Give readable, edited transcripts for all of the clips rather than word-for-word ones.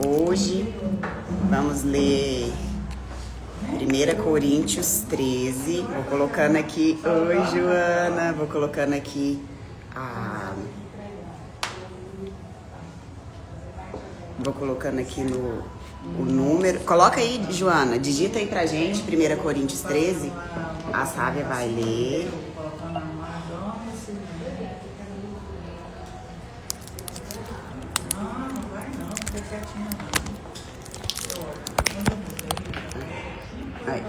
Hoje vamos ler 1 Coríntios 13. Vou colocando aqui. Oi, Joana. Vou colocando aqui Vou colocando aqui o número. Coloca aí, Joana. Digita aí pra gente, 1 Coríntios 13. A Sávia vai ler. Aí.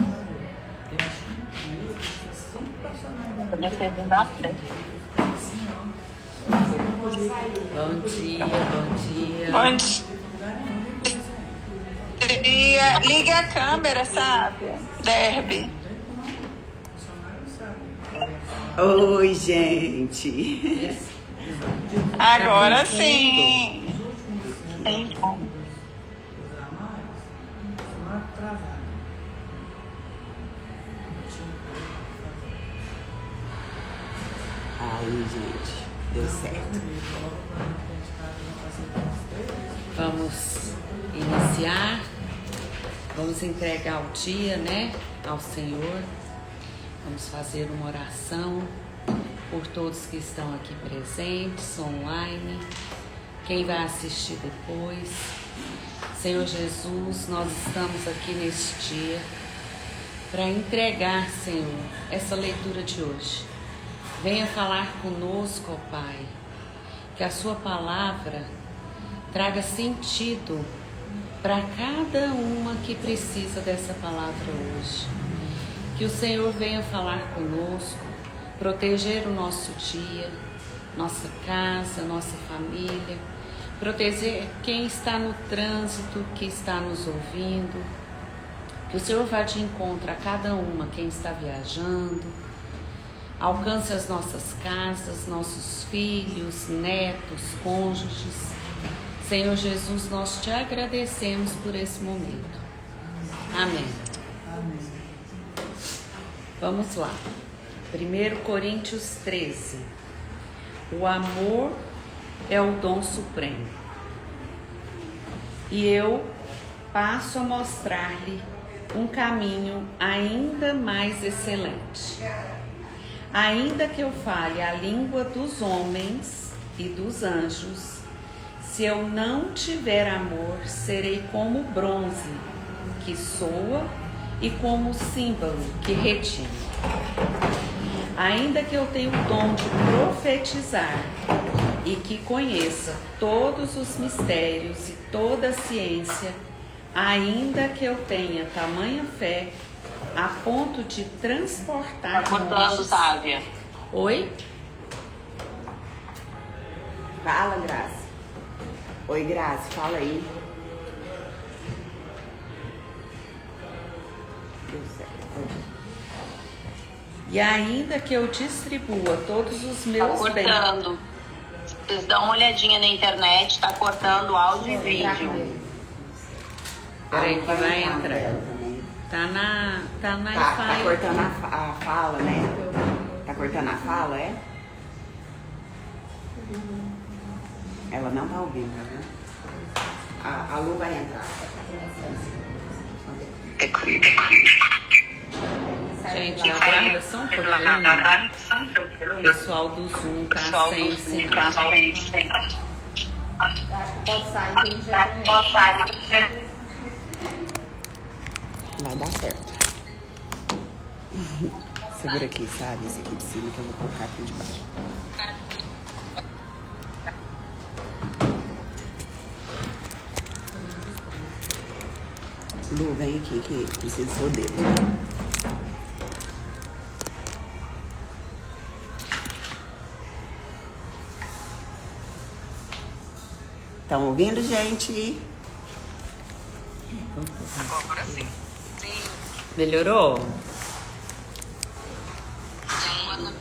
Bom dia. Bom dia. Ligue a câmera, sabe? Derby. Oi, gente. Agora sim. Então. Aí, gente, deu certo. Vamos iniciar. Vamos entregar o dia, né, ao Senhor. Vamos fazer uma oração por todos que estão aqui presentes, online, quem vai assistir depois. Senhor Jesus, nós estamos aqui neste dia para entregar, Senhor, essa leitura de hoje. Venha falar conosco, ó Pai, que a sua palavra traga sentido para cada uma que precisa dessa palavra hoje. Que o Senhor venha falar conosco, proteger o nosso dia, nossa casa, nossa família, proteger quem está no trânsito, que está nos ouvindo. Que o Senhor vá de encontro a cada uma, quem está viajando, alcance as nossas casas, nossos filhos, netos, cônjuges. Senhor Jesus, nós te agradecemos por esse momento. Amém. Vamos lá. 1 Coríntios 13. O amor é o dom supremo. E eu passo a mostrar-lhe um caminho ainda mais excelente. Ainda que eu fale a língua dos homens e dos anjos, se eu não tiver amor, serei como bronze que soa e como símbolo que retina. Ainda que eu tenha o dom de profetizar e que conheça todos os mistérios e toda a ciência, ainda que eu tenha tamanha fé a ponto de transportar montes. Sávia. Oi? Fala, Graça. Oi, Graça, fala aí. Deu certo. E ainda que eu distribua todos os meus bens. Cortando. Vocês dão uma olhadinha na internet, tá cortando áudio e vídeo. Peraí que vai entrar. Tá na Tá cortando a fala, né? Tá cortando a fala, é? Ela não tá ouvindo, tá vendo? A Lu vai entrar. Gente, aguarda só um pouquinho. O pessoal do Zoom tá sem sinal. Pode sair, tem já. Vai dar certo. Segura aqui, sabe? Esse aqui de cima que eu vou colocar aqui de baixo. Lu, vem aqui que precisa do seu dedo. Estão ouvindo, gente? Agora sim. Melhorou?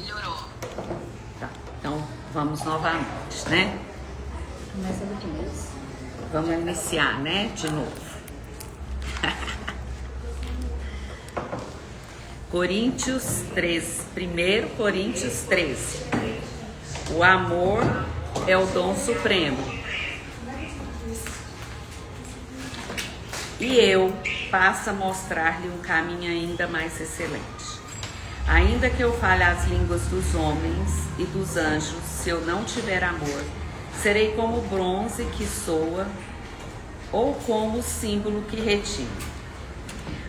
Melhorou. Tá. Então vamos novamente, né? Começa do começo. Vamos iniciar, né? De novo. Coríntios 13, 1 Coríntios 13. O amor é o dom supremo. e eu passo a mostrar-lhe um caminho ainda mais excelente. Ainda que eu fale as línguas dos homens e dos anjos, se eu não tiver amor, serei como o bronze que soa ou como o símbolo que retine.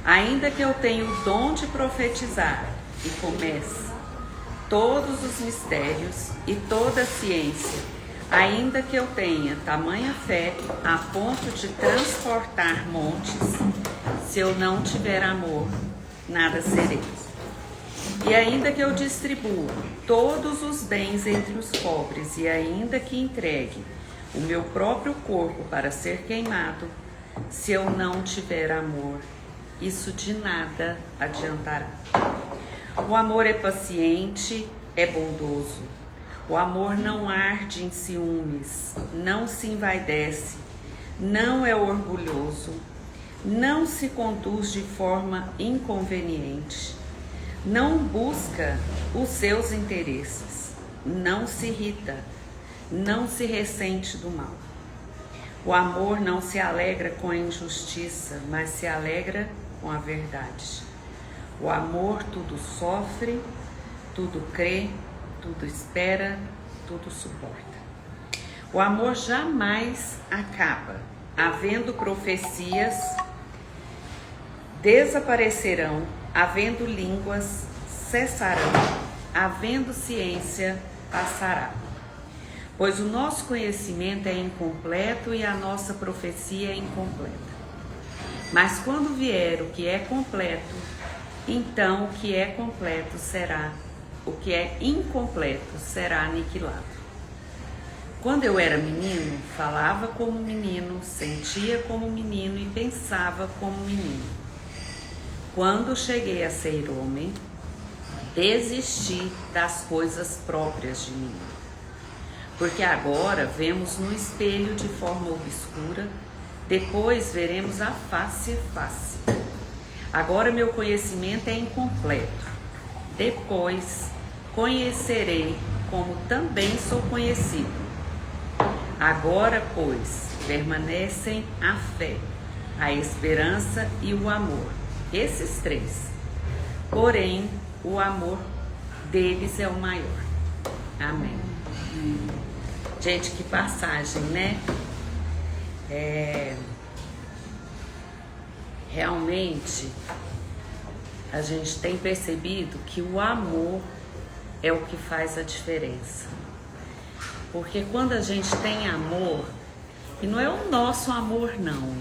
Ainda que eu tenha o dom de profetizar e comece todos os mistérios e toda a ciência, ainda que eu tenha tamanha fé a ponto de transportar montes, se eu não tiver amor, nada serei. E ainda que eu distribua todos os bens entre os pobres, e ainda que entregue o meu próprio corpo para ser queimado, se eu não tiver amor, isso de nada adiantará. O amor é paciente, é bondoso. O amor não arde em ciúmes, não se envaidece, não é orgulhoso, não se conduz de forma inconveniente, não busca os seus interesses, não se irrita, não se ressente do mal. O amor não se alegra com a injustiça, mas se alegra com a verdade. O amor tudo sofre, tudo crê, tudo espera, tudo suporta. O amor jamais acaba. Havendo profecias, desaparecerão. Havendo línguas, cessarão. Havendo ciência, passará. Pois o nosso conhecimento é incompleto e a nossa profecia é incompleta. Mas quando vier o que é completo, então o que é completo será, o que é incompleto será aniquilado. Quando eu era menino, falava como menino, sentia como menino e pensava como menino. Quando cheguei a ser homem, desisti das coisas próprias de mim. Porque agora vemos no espelho de forma obscura, depois veremos a face a face. Agora meu conhecimento é incompleto, depois conhecerei como também sou conhecido. Agora, pois, permanecem a fé, a esperança e o amor, esses três. Porém, o amor deles é o maior. Amém. Gente, que passagem, né? Realmente, a gente tem percebido que o amor é o que faz a diferença. Porque quando a gente tem amor, e não é o nosso amor não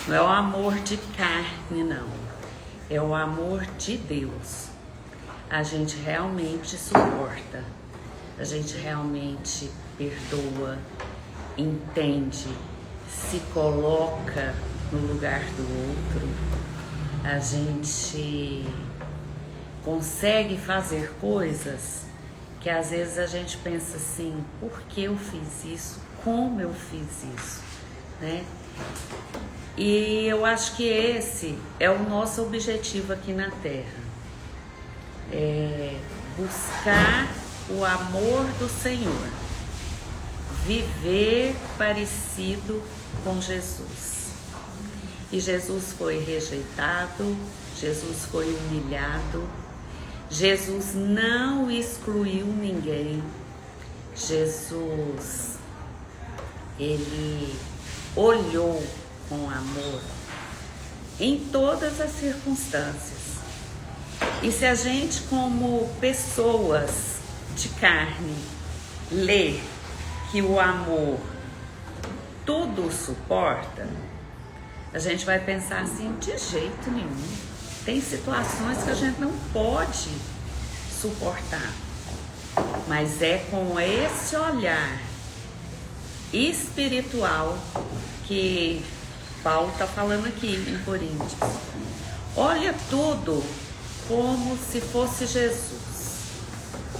é o amor de carne não, é o amor de Deus. A gente realmente suporta, a gente realmente perdoa, entende, se coloca no lugar do outro, a gente consegue fazer coisas que às vezes a gente pensa assim, por que eu fiz isso? Como eu fiz isso? Né? E eu acho que esse é o nosso objetivo aqui na Terra. É buscar o amor do Senhor. Viver parecido com Jesus. E Jesus foi rejeitado, Jesus foi humilhado, Jesus não excluiu ninguém. Jesus, ele olhou com amor em todas as circunstâncias. E se a gente, como pessoas de carne, lê que o amor tudo suporta, a gente vai pensar assim, de jeito nenhum. Tem situações que a gente não pode suportar, mas é com esse olhar espiritual que Paulo está falando aqui em Coríntios. Olha tudo como se fosse Jesus.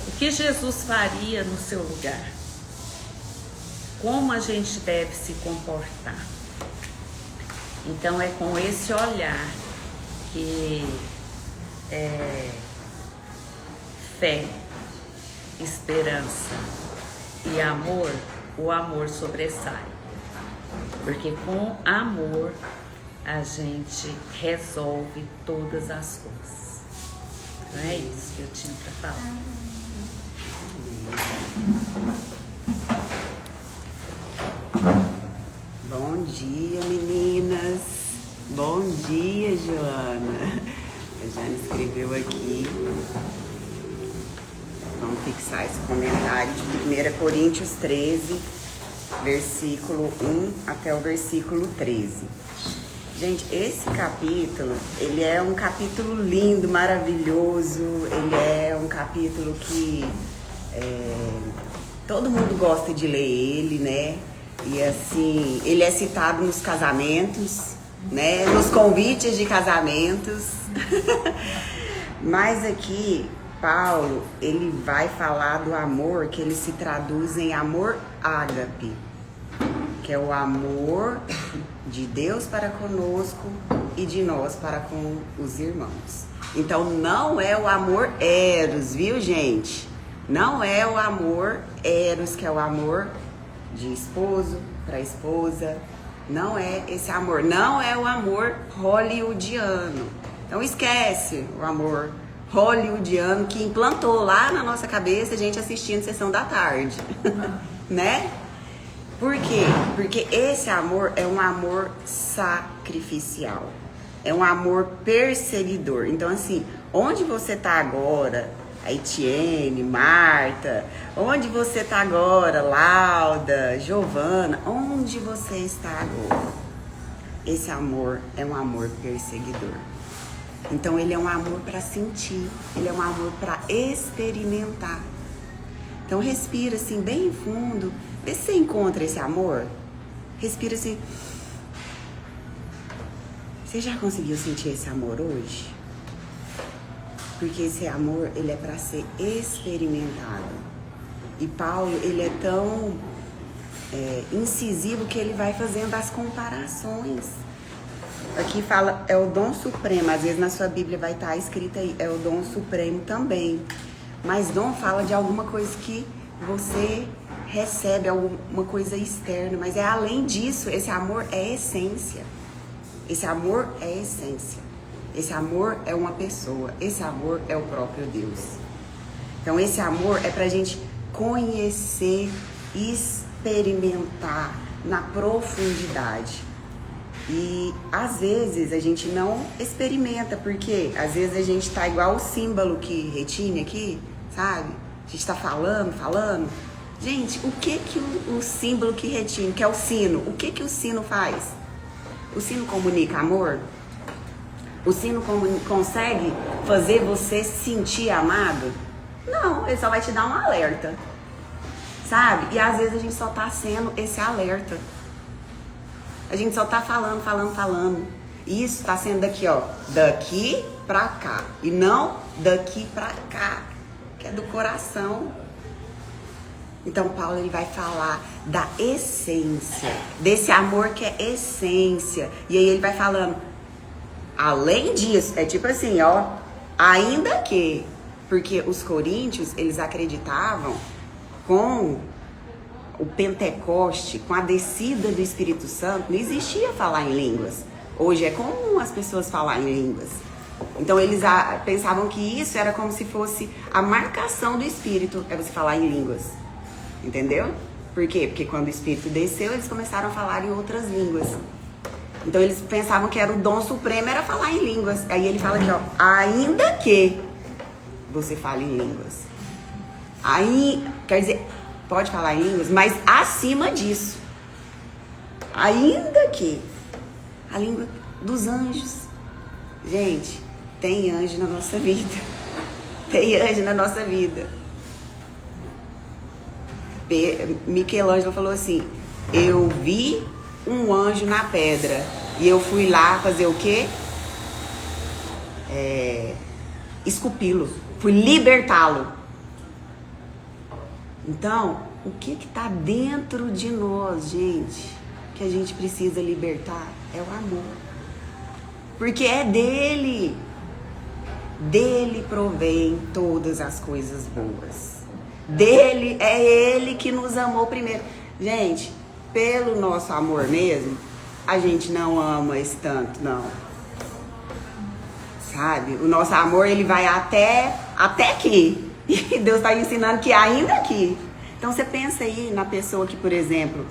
O que Jesus faria no seu lugar? Como a gente deve se comportar? Então é com esse olhar que fé, esperança e amor, o amor sobressai. Porque com amor a gente resolve todas as coisas. Não é isso que eu tinha para falar. Bom dia, meninas. Bom dia, Joana. A Joana escreveu aqui. Vamos fixar esse comentário de 1 Coríntios 13, versículo 1 até o versículo 13. Gente, esse capítulo, ele é um capítulo lindo, maravilhoso. Ele é um capítulo que todo mundo gosta de ler ele, né? E assim, ele é citado nos casamentos, né? Nos convites de casamentos. Mas aqui, Paulo, ele vai falar do amor que ele se traduz em amor ágape, que é o amor de Deus para conosco e de nós para com os irmãos. Então não é o amor eros, viu, gente? Não é o amor eros, que é o amor de esposo para esposa. Não é esse amor. Não é o amor hollywoodiano. Então esquece o amor hollywoodiano que implantou lá na nossa cabeça a gente assistindo Sessão da Tarde. Né? Por quê? Porque esse amor é um amor sacrificial. É um amor perseguidor. Então, assim, onde você tá agora, a Etienne, Marta, onde você tá agora, Lauda, Giovana, onde você está agora? Esse amor é um amor perseguidor. Então, ele é um amor para sentir, ele é um amor para experimentar. Então, respira assim, bem fundo. Vê se você encontra esse amor. Respira assim. Você já conseguiu sentir esse amor hoje? Porque esse amor, ele é para ser experimentado. E Paulo, ele é tão incisivo que ele vai fazendo as comparações. Aqui fala, é o dom supremo. Às vezes na sua Bíblia vai estar escrito aí, é o dom supremo também. Mas dom fala de alguma coisa que você recebe, alguma coisa externa. Mas é além disso, esse amor é essência. Esse amor é essência. Esse amor é uma pessoa. Esse amor é o próprio Deus. Então esse amor é pra gente conhecer, experimentar na profundidade. E às vezes a gente não experimenta, porque às vezes a gente tá igual o símbolo que retine aqui, sabe? A gente tá falando. Gente, o que o símbolo que retine, que é o sino, o que o sino faz? O sino comunica amor? O sino consegue fazer você se sentir amado? Não, ele só vai te dar um alerta, sabe? E às vezes a gente só tá sendo esse alerta. A gente só tá falando. E isso tá sendo daqui, ó, daqui pra cá. E não daqui pra cá, que é do coração. Então Paulo, ele vai falar da essência, desse amor que é essência. E aí ele vai falando, além disso, é tipo assim, ó, ainda que, porque os coríntios, eles acreditavam com o Pentecoste, com a descida do Espírito Santo, não existia falar em línguas. Hoje é comum as pessoas falarem em línguas. Então eles pensavam que isso era como se fosse a marcação do Espírito, é você falar em línguas. Entendeu? Por quê? Porque quando o Espírito desceu, eles começaram a falar em outras línguas. Então eles pensavam que era o dom supremo, era falar em línguas. Aí ele fala aqui, ó, ainda que você fale em línguas. Aí, quer dizer, pode falar em línguas, mas acima disso. Ainda que a língua dos anjos. Gente, tem anjo na nossa vida. Tem anjo na nossa vida. Michelangelo falou assim, eu vi um anjo na pedra e eu fui lá fazer o quê? Esculpi-lo, fui libertá-lo. Então, o que está dentro de nós, gente, que a gente precisa libertar? É o amor. Porque é dele. Dele provém todas as coisas boas. Dele, é ele que nos amou primeiro. Gente, pelo nosso amor mesmo, a gente não ama esse tanto, não. Sabe? O nosso amor, ele vai até aqui. E Deus está ensinando que ainda aqui. Então você pensa aí na pessoa que, por exemplo,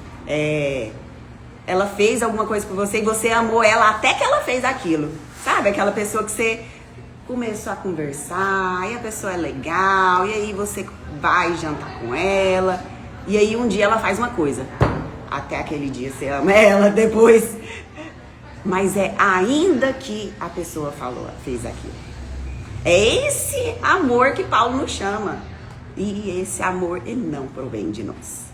ela fez alguma coisa por você e você amou ela até que ela fez aquilo. Sabe? Aquela pessoa que você começou a conversar, e a pessoa é legal, e aí você vai jantar com ela, e aí um dia ela faz uma coisa. Até aquele dia você ama ela, depois... Mas é ainda que a pessoa fez aquilo. É esse amor que Paulo nos chama. E esse amor, ele não provém de nós.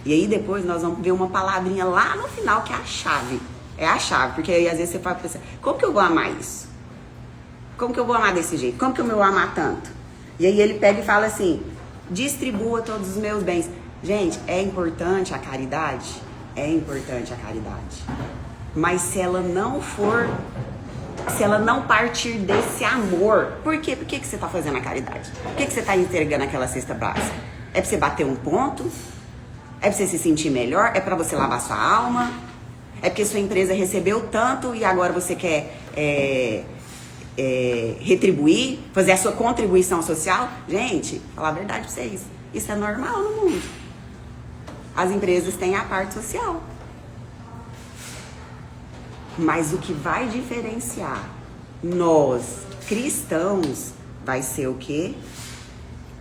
E aí depois nós vamos ver uma palavrinha lá no final que é a chave. É a chave, porque aí às vezes você pode pensar, como que eu vou amar isso? Como que eu vou amar desse jeito? Como que eu vou amar tanto? E aí ele pega e fala assim, distribua todos os meus bens. Gente, é importante a caridade? É importante a caridade. Mas se ela não partir desse amor, por quê? Por que você está fazendo a caridade? Por que você está entregando aquela cesta básica? É para você bater um ponto? É para você se sentir melhor? É para você lavar sua alma? É porque sua empresa recebeu tanto e agora você quer retribuir, fazer a sua contribuição social? Gente, falar a verdade para vocês, isso é normal no mundo. As empresas têm a parte social. Mas o que vai diferenciar nós, cristãos, vai ser o quê?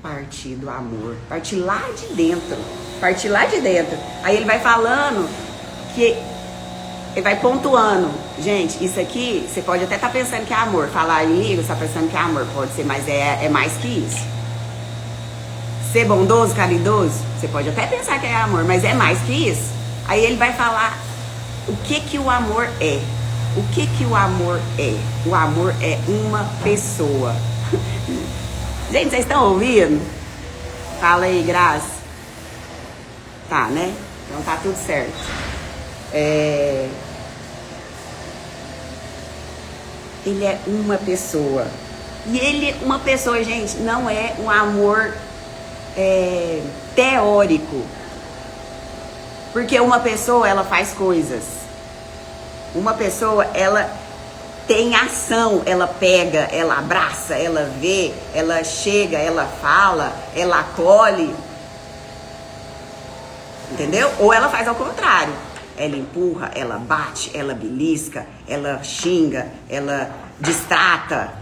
Partir do amor. Partir lá de dentro. Partir lá de dentro. Aí ele vai falando que... Ele vai pontuando. Gente, isso aqui, você pode até estar pensando que é amor. Falar em língua, você está pensando que é amor. Pode ser, mas é mais que isso. Ser bondoso, caridoso, você pode até pensar que é amor, mas é mais que isso. Aí ele vai falar o que o amor é. O que o amor é? O amor é uma pessoa. Gente, vocês estão ouvindo? Fala aí, Graça. Tá, né? Então tá tudo certo. Ele é uma pessoa. E ele, uma pessoa, gente, não é um amor teórico. Porque uma pessoa, ela faz coisas. Uma pessoa, ela tem ação. Ela pega, ela abraça, ela vê, ela chega, ela fala, ela acolhe. Entendeu? Ou ela faz ao contrário. Ela empurra, ela bate, ela belisca, ela xinga, ela distrata.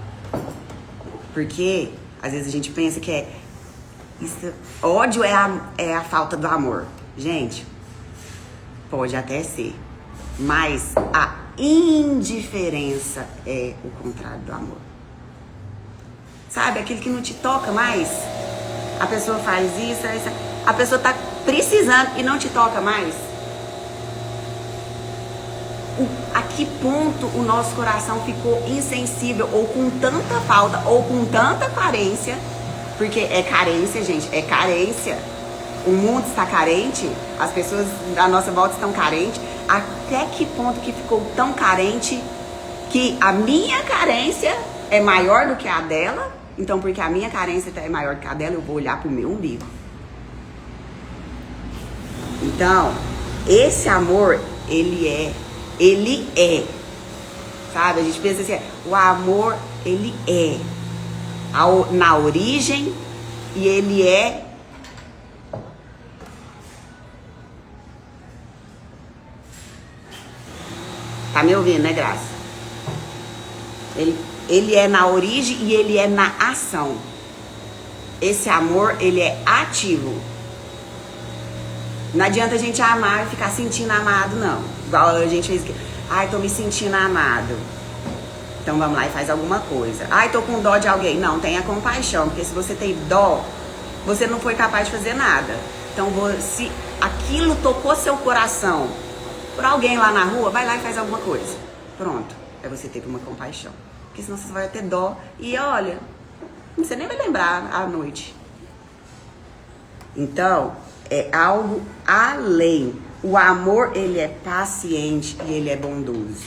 Porque às vezes a gente pensa que ódio é a falta do amor. Gente, pode até ser. Mas a indiferença é o contrário do amor. Sabe? Aquele que não te toca mais. A pessoa faz isso, a pessoa tá precisando e não te toca mais. A que ponto o nosso coração ficou insensível, ou com tanta falta, ou com tanta carência, porque é carência, gente, é carência. O mundo está carente, as pessoas da nossa volta estão carentes. Até que ponto que ficou tão carente que a minha carência é maior do que a dela? Então, porque a minha carência é maior do que a dela, eu vou olhar pro meu umbigo. Então, esse amor, ele é, sabe? A gente pensa assim, o amor, ele é na origem e ele é tá me ouvindo, né, Graça? Ele é na origem e ele é na ação. Esse amor, ele é ativo. Não adianta a gente amar e ficar sentindo amado, não. Igual a gente fez aqui. Ai, tô me sentindo amado. Então vamos lá e faz alguma coisa. Ai, tô com dó de alguém. Não, tenha compaixão. Porque se você tem dó, você não foi capaz de fazer nada. Então, se aquilo tocou seu coração por alguém lá na rua, vai lá e faz alguma coisa. Pronto. Aí você teve uma compaixão. Porque senão você vai ter dó. E olha, você nem vai lembrar à noite. Então, é algo além. O amor, ele é paciente e ele é bondoso.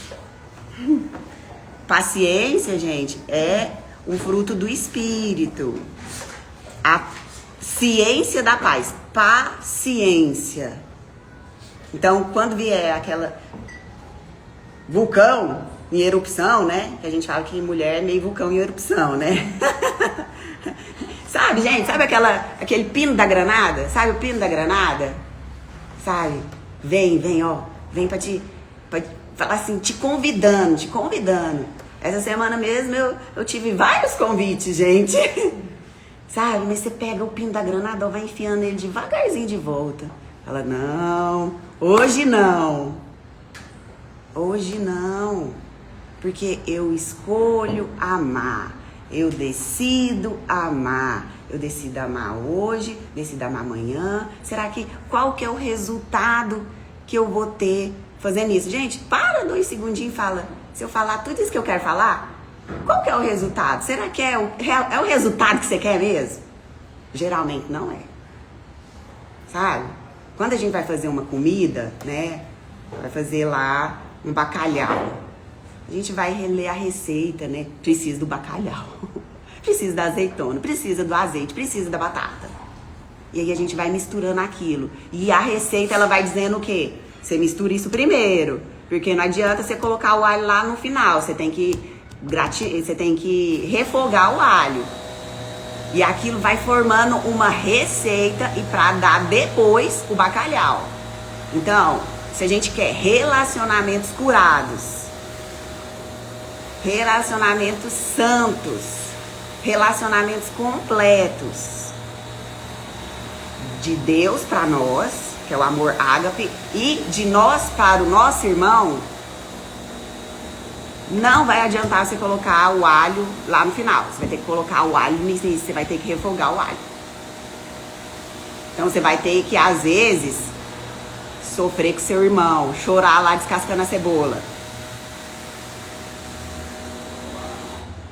Paciência, gente, é um fruto do espírito. A ciência da paz. Paciência. Então, quando vier vulcão em erupção, né? Que a gente fala que mulher é meio vulcão em erupção, né? Sabe, gente? Sabe aquele pino da granada? Sabe o pino da granada? Sabe? Vem, ó. Vem pra falar assim, te convidando. Essa semana mesmo eu tive vários convites, gente. Sabe? Mas você pega o pino da granada, ó, vai enfiando ele devagarzinho de volta. Fala, não, hoje não. Hoje não. Porque eu escolho amar. Eu decido amar. Eu decido amar hoje, decido amar amanhã. Qual que é o resultado que eu vou ter fazendo isso? Gente, para 2 segundinhos e fala. Se eu falar tudo isso que eu quero falar, qual que é o resultado? Será que é o resultado que você quer mesmo? Geralmente não é. Sabe? Quando a gente vai fazer uma comida, né? Vai fazer lá um bacalhau. A gente vai reler a receita, né? Precisa do bacalhau, precisa da azeitona, precisa do azeite, precisa da batata. E aí a gente vai misturando aquilo. E a receita, ela vai dizendo o quê? Você mistura isso primeiro. Porque não adianta você colocar o alho lá no final. Você tem que refogar o alho. E aquilo vai formando uma receita e pra dar depois o bacalhau. Então, se a gente quer relacionamentos curados, relacionamentos santos, relacionamentos completos, de Deus para nós, que é o amor ágape, e de nós para o nosso irmão, não vai adiantar você colocar o alho lá no final. Você vai ter que colocar o alho nisso, você vai ter que refogar o alho. Então você vai ter que, às vezes, sofrer com seu irmão, chorar lá descascando a cebola.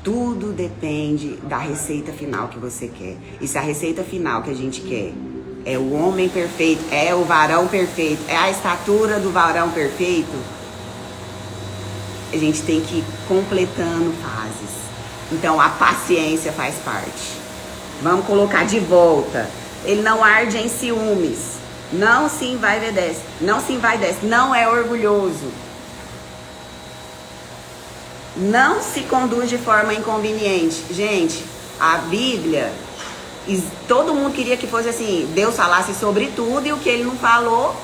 Tudo depende da receita final que você quer. E se a receita final que a gente quer é o homem perfeito, é o varão perfeito, é a estatura do varão perfeito, a gente tem que ir completando fases. Então a paciência faz parte. Vamos colocar de volta. Ele não arde em ciúmes, não se envaidece, não é orgulhoso, não se conduz de forma inconveniente. Gente, a Bíblia, todo mundo queria que fosse assim, Deus falasse sobre tudo, e o que ele não falou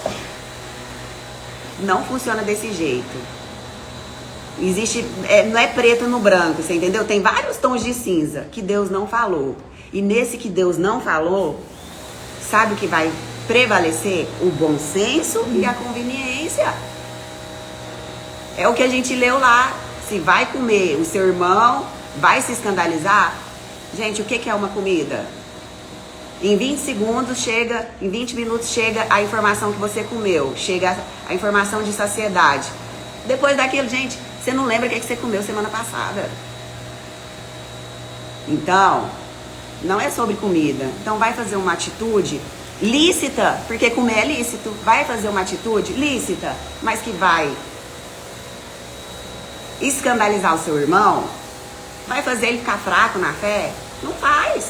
não funciona desse jeito. Existe, não é preto no branco, você entendeu? Tem vários tons de cinza que Deus não falou. E nesse que Deus não falou, sabe o que vai prevalecer? O bom senso e a conveniência. É o que a gente leu lá. Se vai comer, o seu irmão vai se escandalizar. Gente, o que é uma comida? Em 20 segundos chega, em 20 minutos chega a informação que você comeu. Chega a informação de saciedade. Depois daquilo, gente, você não lembra o que você comeu semana passada. Então, não é sobre comida. Então vai fazer uma atitude lícita, porque comer é lícito. Vai fazer uma atitude lícita, mas que vai escandalizar o seu irmão, vai fazer ele ficar fraco na fé. Não faz.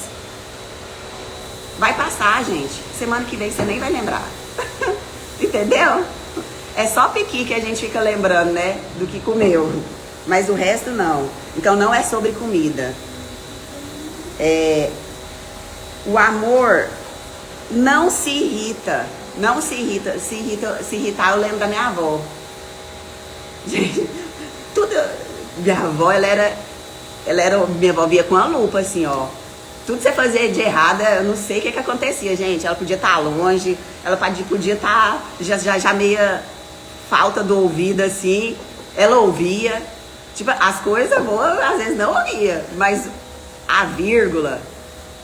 Vai passar, gente. Semana que vem você nem vai lembrar. Entendeu? É só piqui que a gente fica lembrando, né? Do que comeu. Mas o resto não. Então não é sobre comida. O amor não se irrita. Não se irrita. Se irritar, eu lembro da minha avó. Gente, minha avó, minha avó via com a lupa, assim, ó. Tudo que você fazia de errado, eu não sei o que acontecia, gente. Ela podia estar longe, ela podia estar já meia falta do ouvido, assim. Ela ouvia. Tipo, as coisas boas, às vezes não ouvia. Mas a vírgula,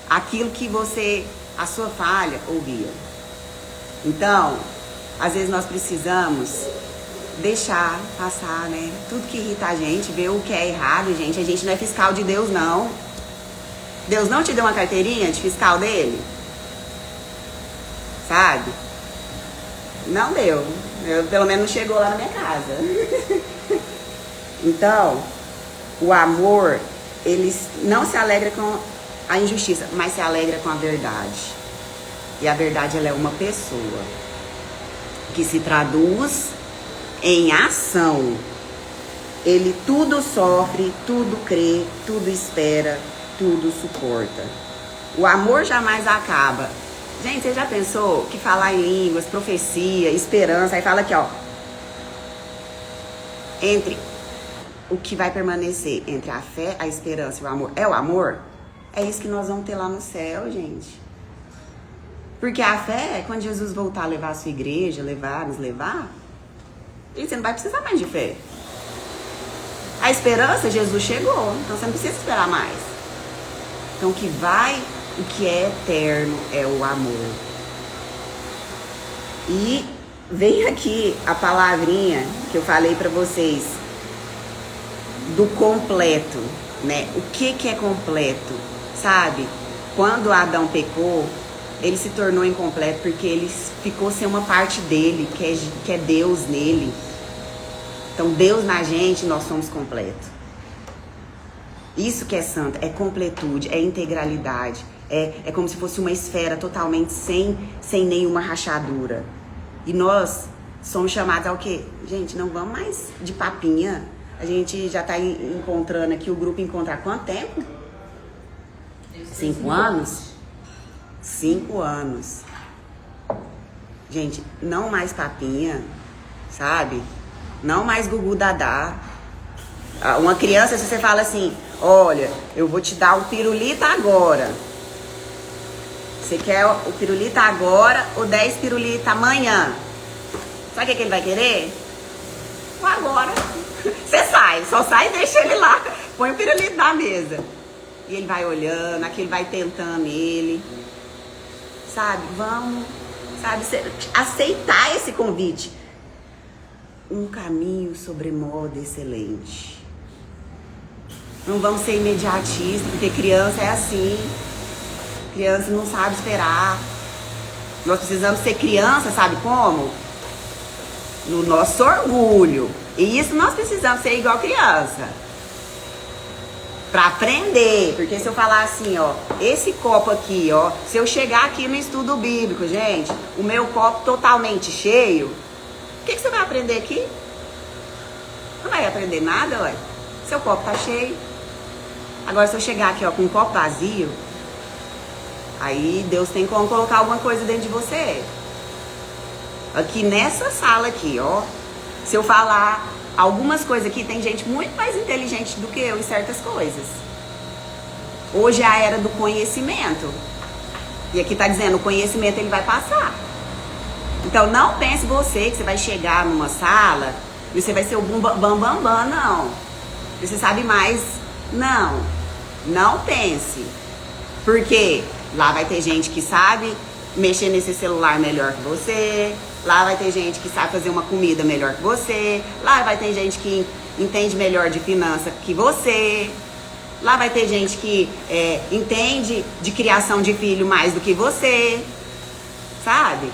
aquilo que a sua falha, ouvia. Então, às vezes nós precisamos deixar passar, né? Tudo que irrita a gente, ver o que é errado, gente. A gente não é fiscal de Deus, não. Deus não te deu uma carteirinha de fiscal dele? Sabe? Não deu. Pelo menos não chegou lá na minha casa. Então, o amor, ele não se alegra com a injustiça, mas se alegra com a verdade. E a verdade, ela é uma pessoa que se traduz em ação. ele tudo sofre, tudo crê, tudo espera, tudo suporta. O amor jamais acaba. Gente, você já pensou que falar em línguas, profecia, esperança, aí fala aqui, ó. Entre o que vai permanecer entre a fé, a esperança e o amor. É o amor? É isso que nós vamos ter lá no céu, gente. Porque a fé é quando Jesus voltar a levar a sua igreja, nos levar, e você não vai precisar mais de fé. A esperança, Jesus chegou, então você não precisa esperar mais. Então o que é eterno é o amor. E vem aqui a palavrinha que eu falei pra vocês do completo, né? O que é completo, sabe? Quando Adão pecou, ele se tornou incompleto porque ele ficou sem uma parte dele, que é Deus nele. Então Deus na gente, nós somos completos. Isso que é santo, é completude, é integralidade. É como se fosse uma esfera totalmente sem nenhuma rachadura. E nós somos chamados ao quê? Gente, não vamos mais de papinha. A gente já está encontrando aqui, o grupo encontra há quanto tempo? 5 anos? 5 anos. Gente, não mais papinha, sabe? Não mais gugu dadá. Uma criança, se você fala assim, olha, eu vou te dar o pirulito agora. Você quer o pirulito agora ou 10 pirulitos amanhã? Sabe o que ele vai querer? O agora. Você só sai e deixa ele lá. Põe o pirulito na mesa. E ele vai olhando, aquilo vai tentando ele. Sabe, vamos, sabe, aceitar esse convite. Um caminho sobremodo excelente. Não vamos ser imediatistas, porque criança é assim. Criança não sabe esperar. Nós precisamos ser criança, sabe como? No nosso orgulho. E isso nós precisamos ser igual criança. Pra aprender. Porque se eu falar assim, ó, esse copo aqui, ó, se eu chegar aqui no estudo bíblico, gente, o meu copo totalmente cheio, o que você vai aprender aqui? Não vai aprender nada, ué. Seu copo tá cheio. Agora, se eu chegar aqui, ó, com um copo vazio, aí Deus tem como colocar alguma coisa dentro de você. Aqui nessa sala aqui, ó, se eu falar algumas coisas aqui, tem gente muito mais inteligente do que eu em certas coisas. Hoje é a era do conhecimento. E aqui tá dizendo, o conhecimento ele vai passar. Então não pense você que você vai chegar numa sala e você vai ser o bambambam, não. Você sabe mais. Não pense. Porque lá vai ter gente que sabe mexer nesse celular melhor que você. Lá vai ter gente que sabe fazer uma comida melhor que você. Lá vai ter gente que entende melhor de finança que você. Lá vai ter gente que entende de criação de filho mais do que você. Sabe?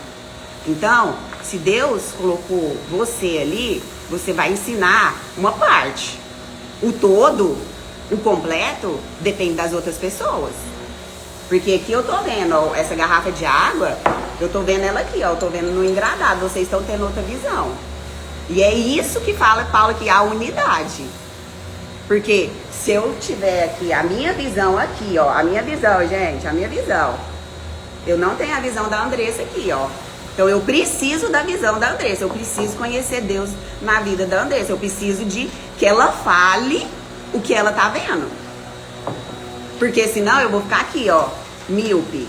Então, se Deus colocou você ali, você vai ensinar uma parte. O todo, o completo, depende das outras pessoas. Porque aqui eu tô vendo, ó, essa garrafa de água, eu tô vendo ela aqui, ó, eu tô vendo no engradado, vocês estão tendo outra visão. E é isso que Paulo aqui, a unidade. Porque se eu tiver aqui, a minha visão aqui, ó, a minha visão, gente, a minha visão. Eu não tenho a visão da Andressa aqui, ó. Então eu preciso da visão da Andressa, eu preciso conhecer Deus na vida da Andressa, eu preciso de que ela fale o que ela tá vendo. Porque senão eu vou ficar aqui, ó, míope.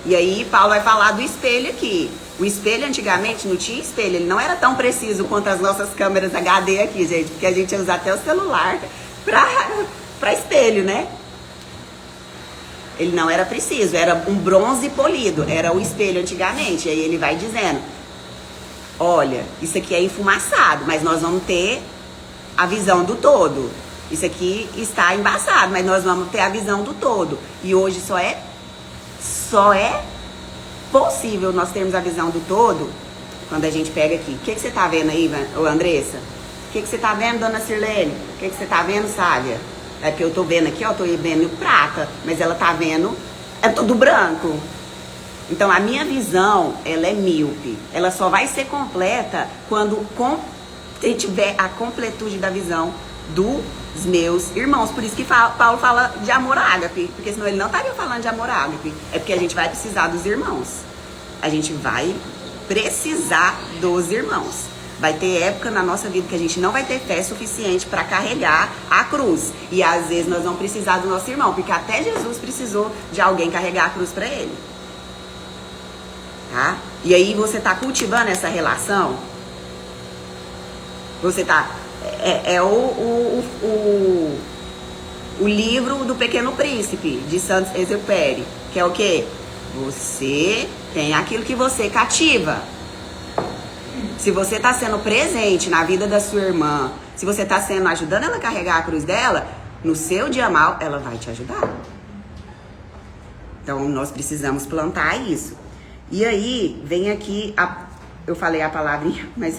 E aí Paulo vai falar do espelho aqui. O espelho antigamente não tinha espelho, ele não era tão preciso quanto as nossas câmeras HD aqui, gente. Porque a gente ia usar até o celular pra espelho, né? Ele não era preciso, era um bronze polido, era o espelho antigamente. E aí ele vai dizendo, olha, isso aqui é enfumaçado, mas nós vamos ter a visão do todo. Isso aqui está embaçado, mas nós vamos ter a visão do todo. E hoje só é possível nós termos a visão do todo quando a gente pega aqui. O que você tá vendo aí, Andressa? O que você tá vendo, dona Sirlene? O que você tá vendo, Sávia? É que eu tô vendo aqui, ó, tô vendo prata, mas ela tá vendo, é tudo branco. Então a minha visão, ela é míope. Ela só vai ser completa quando tiver a completude da visão dos meus irmãos. Por isso que Paulo fala de amor ágape, porque senão ele não estaria falando de amor ágape. É porque a gente vai precisar dos irmãos. A gente vai precisar dos irmãos. Vai ter época na nossa vida que a gente não vai ter fé suficiente para carregar a cruz. E às vezes nós vamos precisar do nosso irmão, porque até Jesus precisou de alguém carregar a cruz para ele. Tá? E aí você tá cultivando essa relação. Você tá... o livro do Pequeno Príncipe, de Saint-Exupéry, que é o quê? Você tem aquilo que você cativa. Se você está sendo presente na vida da sua irmã, se você está ajudando ela a carregar a cruz dela, no seu dia mal, ela vai te ajudar. Então, nós precisamos plantar isso. E aí, vem aqui, eu falei a palavrinha, mas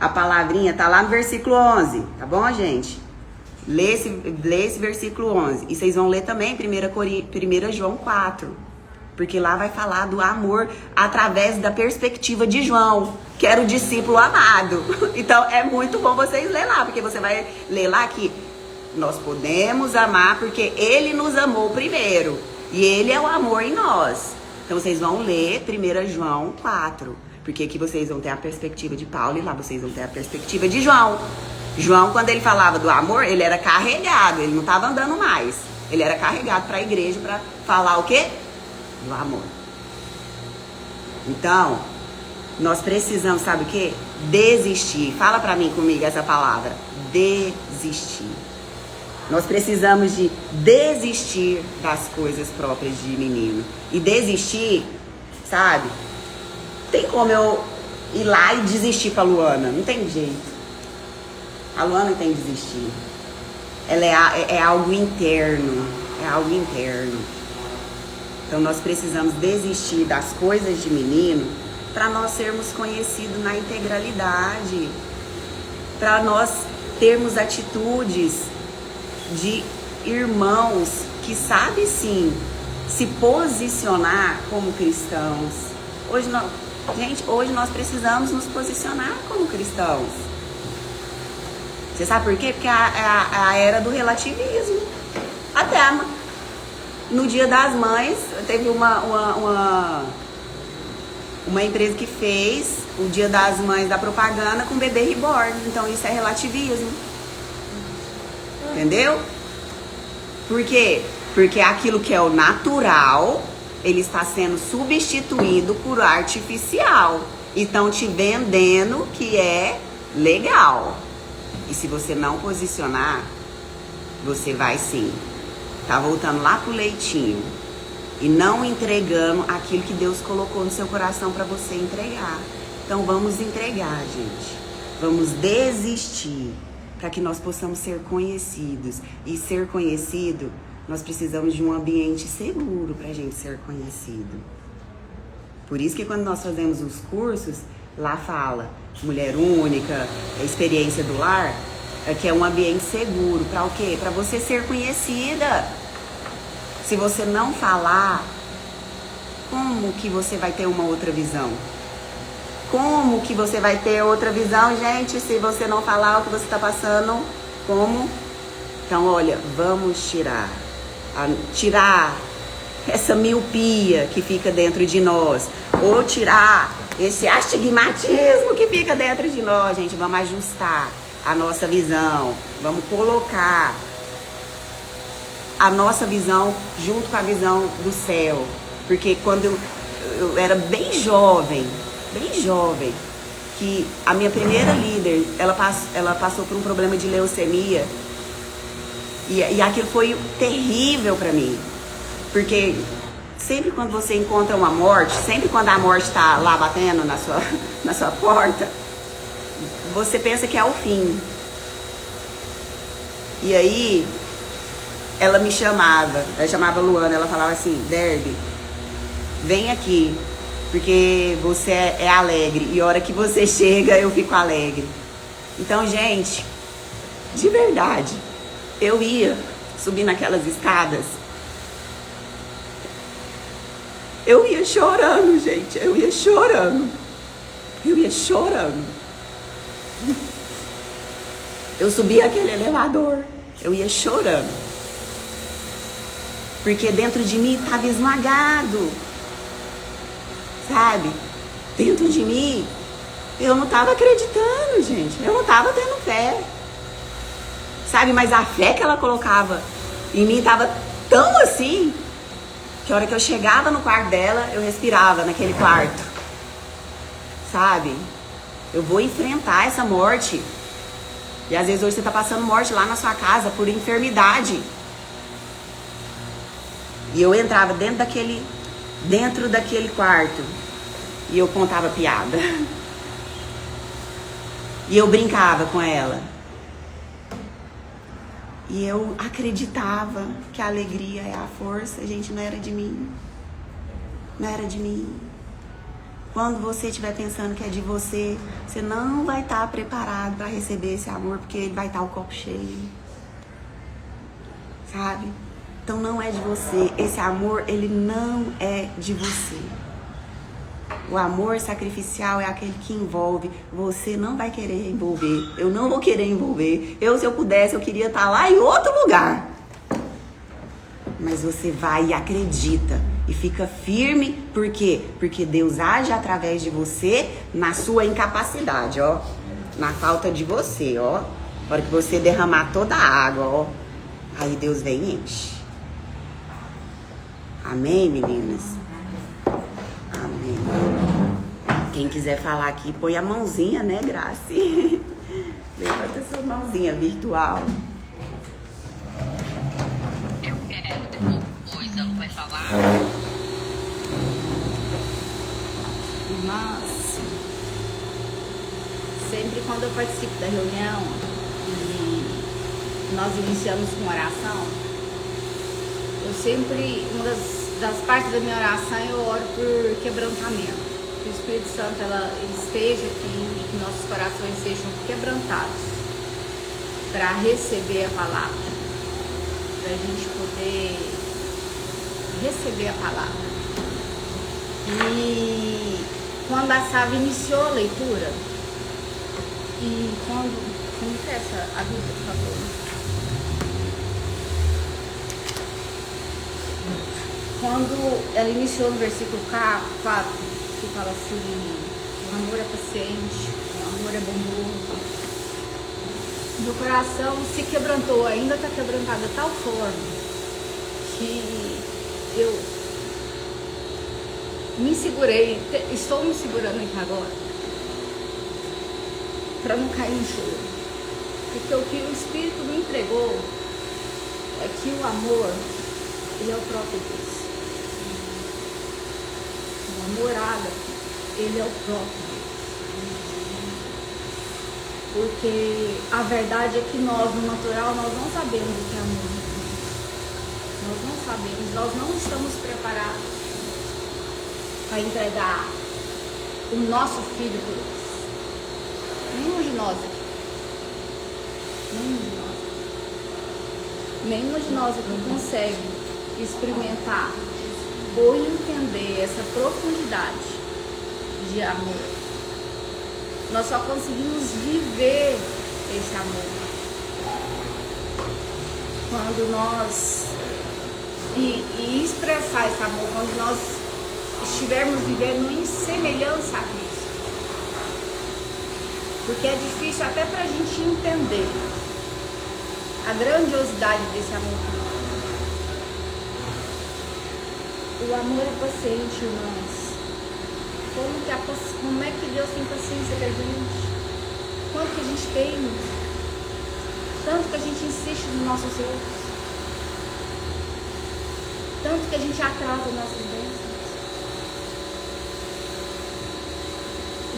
a palavrinha tá lá no versículo 11, tá bom, gente? Lê esse versículo 11. E vocês vão ler também 1 João 4. Porque lá vai falar do amor através da perspectiva de João, que era o discípulo amado. Então é muito bom vocês ler lá, porque você vai ler lá que nós podemos amar porque ele nos amou primeiro. E ele é o amor em nós. Então vocês vão ler 1 João 4. Porque aqui vocês vão ter a perspectiva de Paulo e lá vocês vão ter a perspectiva de João. João, quando ele falava do amor, ele era carregado, ele não estava andando mais. Ele era carregado para a igreja para falar o quê? Do amor. Então, nós precisamos, sabe o quê? Desistir. Fala pra mim comigo essa palavra. Desistir. Nós precisamos de desistir das coisas próprias de menino. E desistir, sabe? Tem como eu ir lá e desistir pra Luana. Não tem jeito. A Luana tem que desistir. Ela é algo interno. É algo interno. Então nós precisamos desistir das coisas de menino para nós sermos conhecidos na integralidade, para nós termos atitudes de irmãos que sabem sim se posicionar como cristãos. Hoje nós precisamos nos posicionar como cristãos. Você sabe por quê? Porque é a era do relativismo. Até no Dia das Mães, teve uma empresa que fez o Dia das Mães da propaganda com bebê reborn. Então isso é relativismo. Entendeu? Por quê? Porque aquilo que é o natural, ele está sendo substituído por artificial. E estão te vendendo que é legal. E se você não posicionar, você vai sim. Tá voltando lá pro leitinho e não entregando aquilo que Deus colocou no seu coração para você entregar. Então vamos entregar, gente. Vamos desistir para que nós possamos ser conhecidos. E ser conhecido, nós precisamos de um ambiente seguro para a gente ser conhecido. Por isso que quando nós fazemos os cursos, lá fala mulher única, experiência do lar, que é um ambiente seguro. Para o quê? Para você ser conhecida. Se você não falar, como que você vai ter uma outra visão? Como que você vai ter outra visão, gente, se você não falar o que você está passando? Como? Então, olha, vamos tirar essa miopia que fica dentro de nós. Ou tirar esse astigmatismo que fica dentro de nós, gente. Vamos ajustar a nossa visão, vamos colocar a nossa visão junto com a visão do céu. Porque quando eu era bem jovem, que a minha primeira líder, ela passou por um problema de leucemia, e aquilo foi terrível para mim, porque sempre quando você encontra uma morte, sempre quando a morte está lá batendo na sua porta, você pensa que é o fim. E aí, ela chamava Luana, ela falava assim: Derby, vem aqui, porque você é alegre, e a hora que você chega, eu fico alegre. Então, gente, de verdade, eu ia subir naquelas escadas, eu ia chorando, gente, eu ia chorando. eu subia aquele elevador, eu ia chorando. Porque dentro de mim estava esmagado. Sabe? Dentro de mim, eu não estava acreditando, gente. Eu não estava tendo fé. Sabe? Mas a fé que ela colocava em mim estava tão assim, que a hora que eu chegava no quarto dela, eu respirava naquele quarto. Sabe? Eu vou enfrentar essa morte. E às vezes hoje você está passando morte lá na sua casa por enfermidade. E eu entrava dentro daquele quarto e eu contava piada. E eu brincava com ela. E eu acreditava que a alegria é a força. Gente, não era de mim. Não era de mim. Quando você estiver pensando que é de você, você não vai estar preparado para receber esse amor, porque ele vai estar o copo cheio. Sabe? Então não é de você. Esse amor, ele não é de você. O amor sacrificial é aquele que envolve. Você não vai querer envolver. Eu não vou querer envolver. Se eu pudesse, eu queria estar lá em outro lugar. Mas você vai e acredita. E fica firme. Por quê? Porque Deus age através de você na sua incapacidade, ó. Na falta de você, ó. Na hora que você derramar toda a água, ó. Aí Deus vem e enche. Amém, meninas? Amém. Quem quiser falar aqui, põe a mãozinha, né, Grace? Levanta sua mãozinha virtual. Eu quero, depois ela vai falar. Irmãs, sempre quando eu participo da reunião e nós iniciamos com oração, uma das partes da minha oração eu oro por quebrantamento. Que o Espírito Santo ele esteja aqui e que nossos corações sejam quebrantados para receber a palavra, para a gente poder receber a palavra. E quando a Sávia iniciou a leitura, e como que é essa a Bíblia, por favor? Quando ela iniciou no versículo 4, que fala assim: o amor é paciente, o amor é bondoso. Meu coração se quebrantou, ainda está quebrantado de tal forma que eu me segurei, estou me segurando aqui agora, para não cair no choro. Porque o que o Espírito me entregou é que o amor, ele é o próprio Deus. O amor ágape, ele é o próprio Deus. Porque a verdade é que nós, no natural, nós não sabemos o que é amor. Nós não sabemos, nós não estamos preparados para entregar o nosso filho por Deus. Nenhum de nós aqui. Nenhum de nós aqui consegue experimentar ou entender essa profundidade de amor. Nós só conseguimos viver esse amor quando nós e expressar esse amor quando nós estivermos vivendo em semelhança a Cristo. Porque é difícil até para a gente entender a grandiosidade desse amor. O amor é paciente, irmãs. Como é que Deus tem paciência com a gente? Quanto que a gente tem? Tanto que a gente insiste nos nossos erros. Tanto que a gente atrasa nossas bênçãos.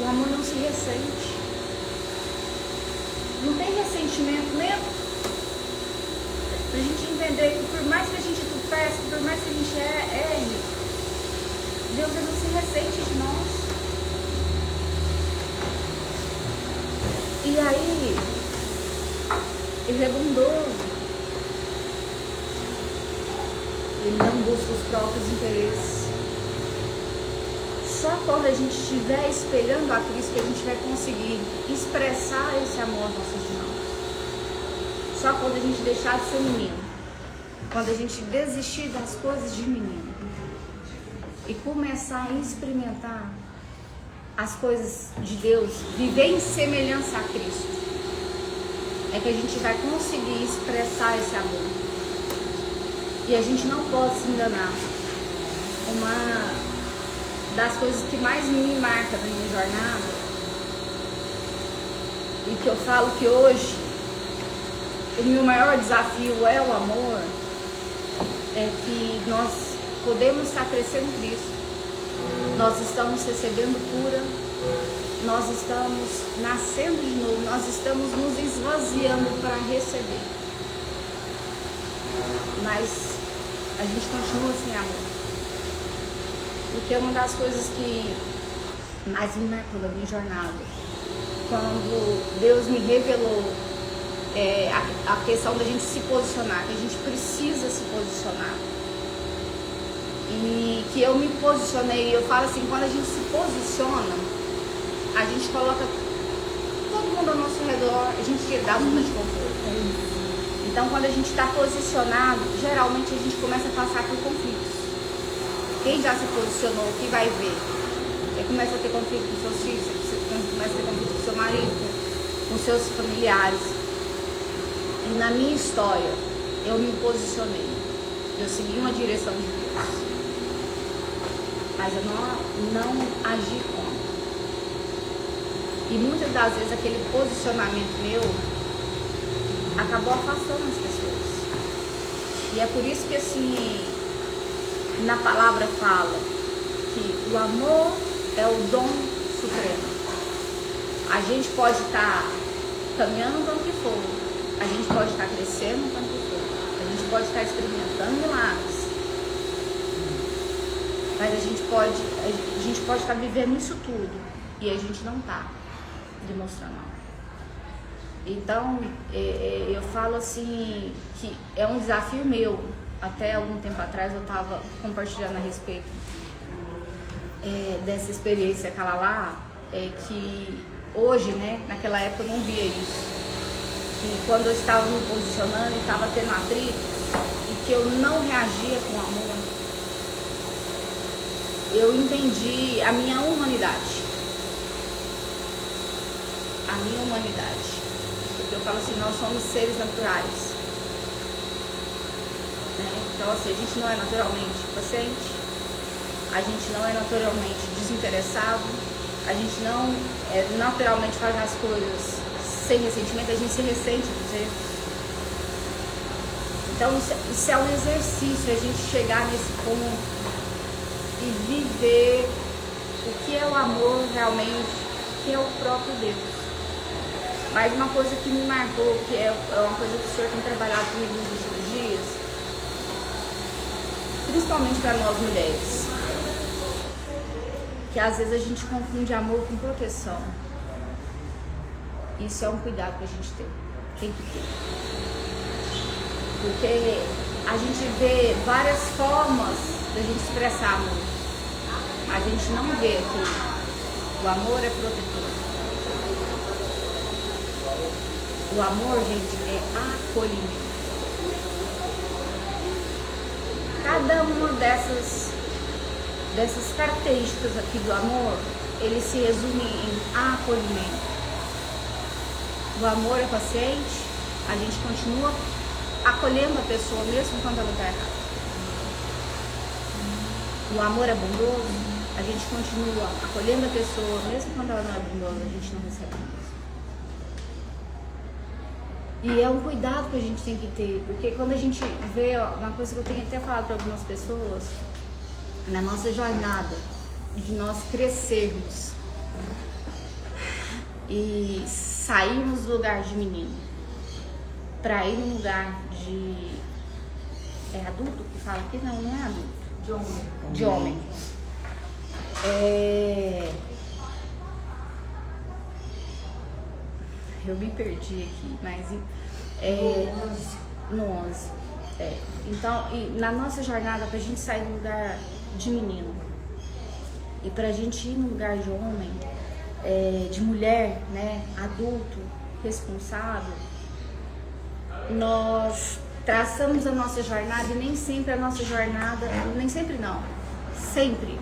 O amor não se ressente. Não tem ressentimento mesmo. Pra gente entender que por mais que a gente tropeça, por mais que a gente erre, Deus não se ressente de nós. E aí, ele é bondoso. Ele não busca os próprios interesses. Só quando a gente estiver espelhando a Cristo que a gente vai conseguir expressar esse amor aos nossos irmãos. só quando a gente deixar de ser menino. Quando a gente desistir das coisas de menino e começar a experimentar as coisas de Deus, viver em semelhança a Cristo, é que a gente vai conseguir expressar esse amor. E a gente não pode se enganar. Uma das coisas que mais me marca na minha jornada, e que eu falo que hoje o meu maior desafio é o amor, é que nós podemos estar crescendo em Cristo, nós estamos recebendo cura, nós estamos nascendo de novo, nós estamos nos esvaziando para receber, mas a gente continua sem amor. Porque é uma das coisas que mais me marcou na minha jornada, quando Deus me revelou a questão da gente se posicionar, que a gente precisa se posicionar. E que eu me posicionei, eu falo assim, quando a gente se posiciona, a gente coloca todo mundo ao nosso redor, a gente dá zona de conforto. Então, quando a gente está posicionado, geralmente a gente começa a passar por conflitos. Quem já se posicionou, que vai ver? Você começa a ter conflito com seus filhos, você começa a ter conflito com seu marido, com seus familiares. E na minha história, eu me posicionei. Eu segui uma direção de Deus. Mas eu não agi contra. E muitas das vezes aquele posicionamento meu acabou afastando as pessoas. E é por isso que assim, na palavra fala que o amor é o dom supremo. A gente pode estar caminhando no que for, a gente pode estar crescendo no que for, a gente pode estar experimentando milagres, mas a gente pode estar vivendo isso tudo e a gente não está demonstrando amor. Então, eu falo assim que é um desafio meu. Até algum tempo atrás eu estava compartilhando a respeito dessa experiência aquela lá, que hoje, né, naquela época eu não via isso. Que quando eu estava me posicionando e estava tendo atrito e que eu não reagia com amor, eu entendi a minha humanidade. A minha humanidade. Porque eu falo assim, nós somos seres naturais. Então assim, a gente não é naturalmente paciente, a gente não é naturalmente desinteressado, a gente não naturalmente faz as coisas sem ressentimento, a gente se ressente dos erros. Então isso é um exercício, a gente chegar nesse ponto e viver o que é o amor realmente, que é o próprio Deus. Mas uma coisa que me marcou, que é uma coisa que o Senhor tem trabalhado comigo nos últimos dias, principalmente para nós mulheres, que às vezes a gente confunde amor com proteção. Isso é um cuidado que a gente tem que ter. Porque a gente vê várias formas da gente expressar amor. A gente não vê que o amor é protetor. O amor, gente, é acolhimento. Cada uma dessas características aqui do amor, ele se resume em acolhimento. O amor é paciente, a gente continua acolhendo a pessoa mesmo quando ela está errada. O amor é bondoso, a gente continua acolhendo a pessoa mesmo quando ela não é bondosa, a gente não recebe bondoso. E é um cuidado que a gente tem que ter, porque quando a gente vê, uma coisa que eu tenho até falado para algumas pessoas, na nossa jornada de nós crescermos e sairmos do lugar de menino para ir no lugar de... É adulto que fala aqui? Não, não é adulto. De homem. Eu me perdi aqui, mas no 11. Então, na nossa jornada, pra gente sair do lugar de menino e pra gente ir no lugar de homem, de mulher, né, adulto, responsável, nós traçamos a nossa jornada e nem sempre a nossa jornada, nem sempre não, sempre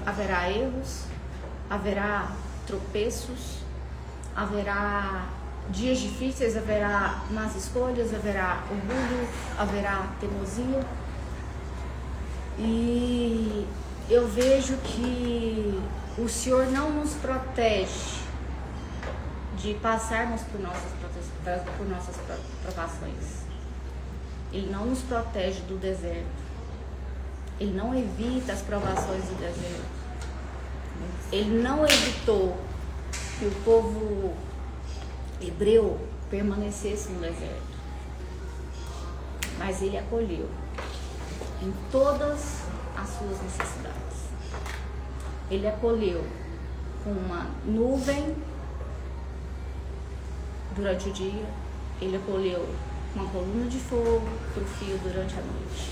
haverá erros, haverá tropeços, haverá dias difíceis, haverá más escolhas, haverá orgulho, haverá teimosia. E eu vejo que o Senhor não nos protege de passarmos por nossas provações. Ele não nos protege do deserto. Ele não evita as provações do deserto. Ele não evitou que o povo hebreu permanecesse no deserto. Mas ele acolheu em todas as suas necessidades. Ele acolheu com uma nuvem durante o dia, ele acolheu uma coluna de fogo para o fio durante a noite.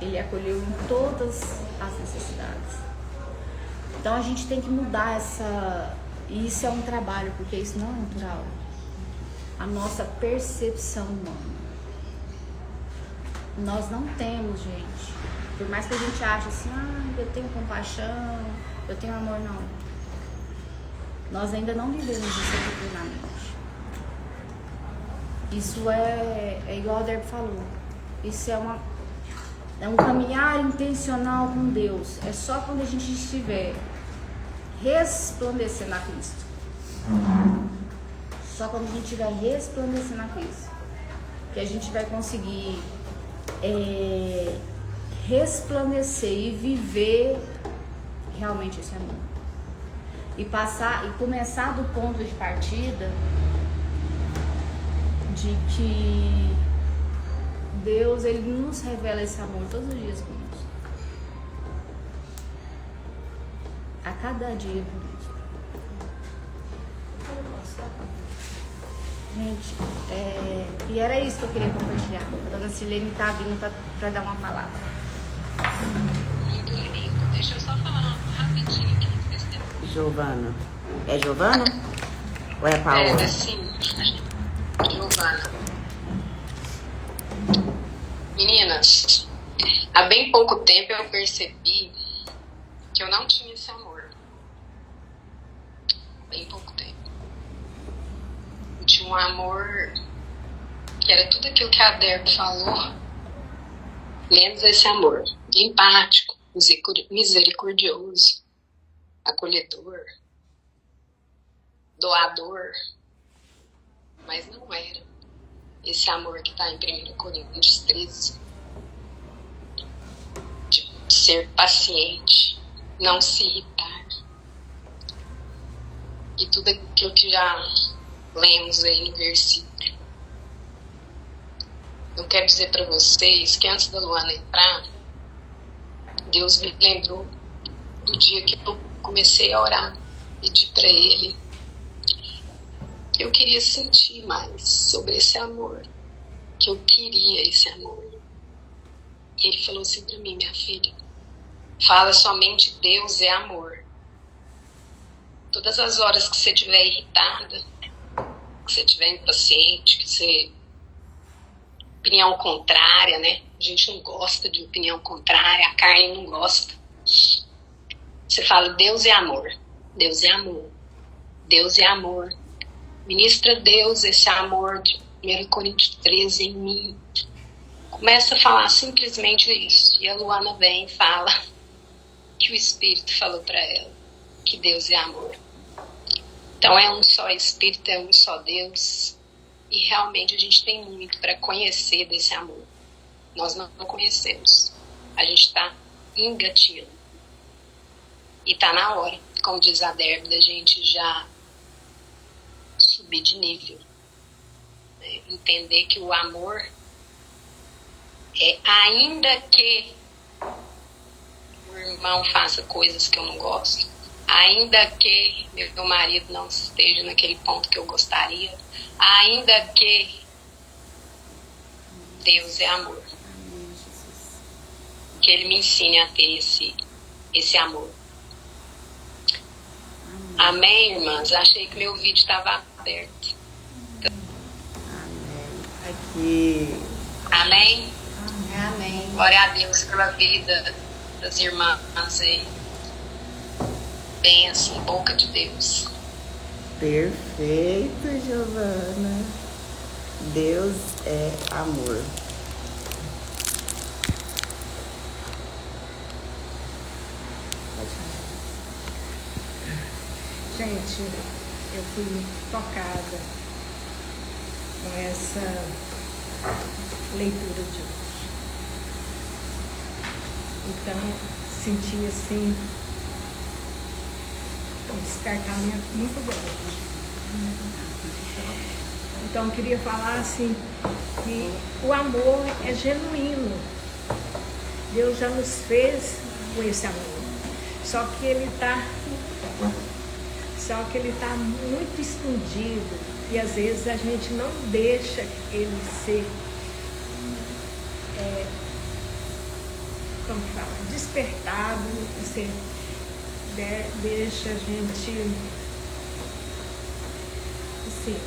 Ele acolheu em todas as necessidades. Então a gente tem que mudar e isso é um trabalho, porque isso não é natural. A nossa percepção humana. Nós não temos, gente. Por mais que a gente ache assim, eu tenho compaixão, eu tenho amor, não. Nós ainda não vivemos isso aqui plenamente. Isso é igual o Derby falou. Isso é um caminhar intencional com Deus. É só quando a gente estiver resplandecendo a Cristo. Só quando a gente estiver resplandecendo a Cristo que a gente vai conseguir resplandecer e viver realmente esse amor. E começar do ponto de partida de que Deus, ele nos revela esse amor todos os dias conosco. A cada dia conosco. Gente, e era isso que eu queria compartilhar. A dona Silene tá vindo pra dar uma palavra. Muito lindo. Deixa eu só falar rapidinho aqui. Giovana. É Giovana? Ou é Paola? Sim. Giovana. Meninas, há bem pouco tempo eu percebi que eu não tinha esse amor. Bem pouco tempo. Eu tinha um amor que era tudo aquilo que a Derby falou, menos esse amor. Empático, misericordioso, acolhedor, doador. Mas não era esse amor que está em 1 Coríntios 13. De ser paciente, não se irritar. E tudo aquilo que já lemos aí no versículo. Eu quero dizer para vocês que antes da Luana entrar, Deus me lembrou do dia que eu comecei a orar, pedir para Ele. Eu queria sentir mais sobre esse amor, que eu queria esse amor. E Ele falou assim para mim, minha filha, fala somente Deus é amor. Todas as horas que você estiver irritada, que você estiver impaciente, que você... opinião contrária, né? A gente não gosta de opinião contrária, a carne não gosta. Você fala, Deus é amor, Deus é amor, Deus é amor. Ministra Deus esse amor de 1 Coríntios 13 em mim. Começa a falar simplesmente isso. E a Luana vem e fala que o Espírito falou para ela que Deus é amor. Então é um só Espírito, é um só Deus. E realmente a gente tem muito para conhecer desse amor. Nós não conhecemos. A gente está engatinhando. E está na hora, como diz a Derby, da gente já subir de nível. Né? Entender que o amor é, ainda que o irmão faça coisas que eu não gosto, ainda que meu marido não esteja naquele ponto que eu gostaria, ainda que Deus é amor. Que Ele me ensine a ter esse amor. Amém, irmãs? Achei que meu vídeo estava aberto. Amém. Aqui. Amém? Amém. Glória a Deus pela vida das irmãs aí. Bênção, boca de Deus. Perfeito, Giovana. Deus é amor. Gente, eu fui muito tocada com essa leitura de hoje. Então, senti assim um despertamento muito grande. Então, eu queria falar assim que o amor é genuíno. Deus já nos fez com esse amor. Só que ele está muito escondido e às vezes a gente não deixa ele ser, como fala, despertado, você deixa a gente assim.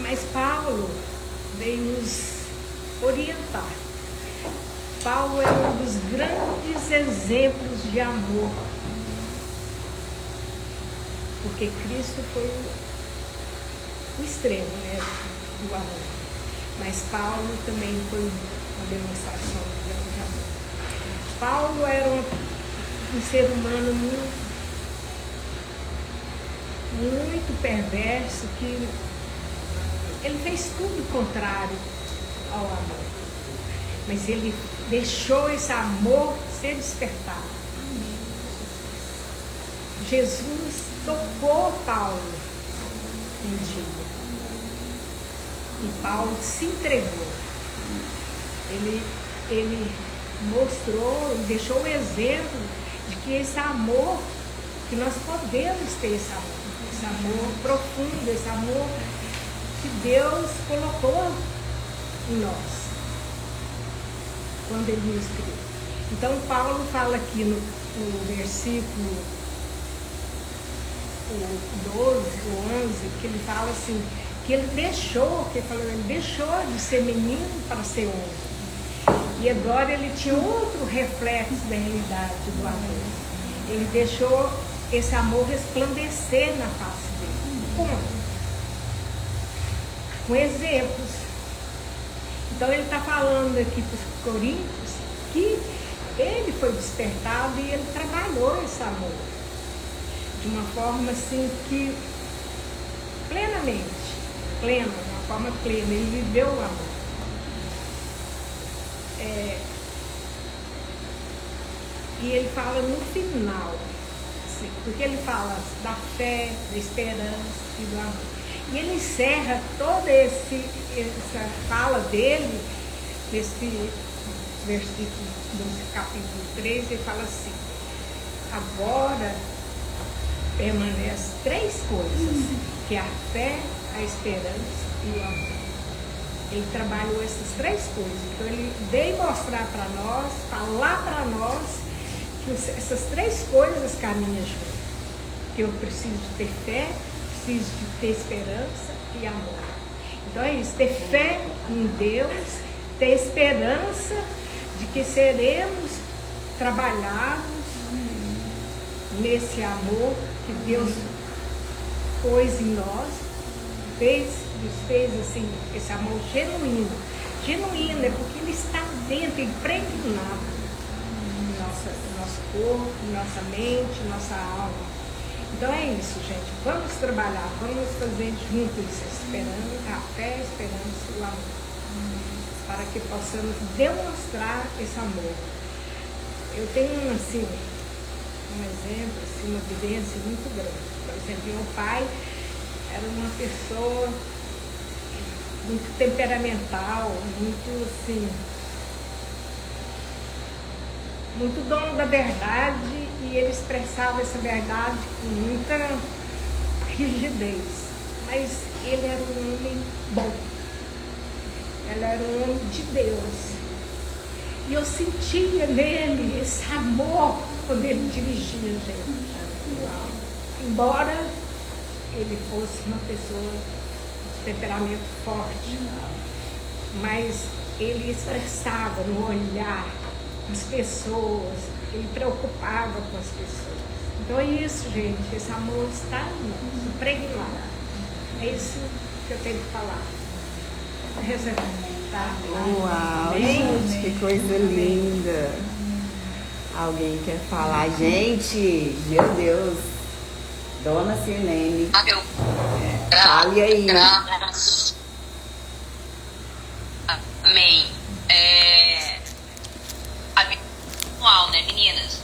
Mas Paulo veio nos orientar. Paulo é um dos grandes exemplos de amor. Porque Cristo foi o extremo, né, do amor. Mas Paulo também foi uma demonstração de grande amor. Paulo era um ser humano muito perverso, que ele fez tudo contrário ao amor. Mas ele deixou esse amor ser despertado. Jesus tocou Paulo um dia. E Paulo se entregou. Ele mostrou, deixou o exemplo de que esse amor, que nós podemos ter esse amor profundo, esse amor que Deus colocou em nós, quando Ele nos criou. Então Paulo fala aqui no versículo o 12, o 11, que ele fala assim, que ele deixou de ser menino para ser homem. E agora ele tinha outro reflexo da realidade do amor. Ele deixou esse amor resplandecer na face dele. Como? Com exemplos. Então ele está falando aqui para os coríntios que ele foi despertado e ele trabalhou esse amor de uma forma assim que de uma forma plena, ele viveu o amor. E ele fala no final, assim, porque ele fala da fé, da esperança e do amor. E ele encerra toda essa fala dele, nesse versículo do capítulo 3, ele fala assim: agora permanecem três coisas, que é a fé, a esperança e o amor. Ele trabalhou essas três coisas. Então ele veio mostrar para nós, falar para nós que essas três coisas caminham juntas. Que eu preciso de ter fé, preciso de ter esperança e amor. Então é isso, ter fé em Deus, ter esperança de que seremos trabalhados nesse amor que Deus pôs em nós, nos fez assim, esse amor genuíno. Genuíno é porque ele está dentro, impregnado no nosso corpo, nossa mente, nossa alma. Então é isso, gente. Vamos trabalhar, vamos fazer juntos esperando a fé, a esperança e o amor, para que possamos demonstrar esse amor. Eu tenho assim um exemplo, assim, uma vivência muito grande. Por exemplo, meu pai era uma pessoa muito temperamental, muito assim, muito dono da verdade, e ele expressava essa verdade com muita rigidez. Mas ele era um homem bom, ele era um homem de Deus. E eu sentia nele esse amor quando ele dirigia a gente. Embora ele fosse uma pessoa de temperamento forte, mas ele expressava no olhar as pessoas, ele preocupava com as pessoas. Então é isso, gente, esse amor está em nós, impregnado. É isso que eu tenho que falar. Tá? Uau, gente, que coisa linda. Alguém quer falar? Gente, meu Deus. Dona Sirlene. Fale aí. Amém. A Bíblia é manual, né, meninas?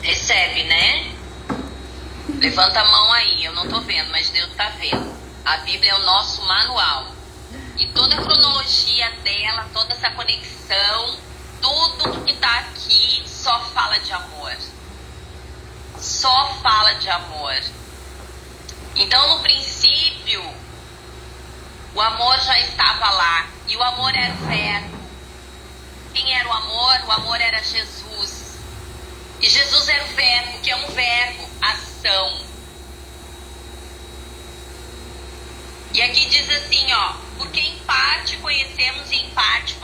Recebe, né? Levanta a mão aí, eu não tô vendo, mas Deus tá vendo. A Bíblia é o nosso manual. E toda a cronologia dela, toda essa conexão, tudo que tá aqui só fala de amor. Só fala de amor. Então, no princípio, o amor já estava lá. E o amor era o verbo. Quem era o amor? O amor era Jesus. E Jesus era o verbo, que é um verbo, ação. E aqui diz assim, ó, porque em parte conhecemos e em parte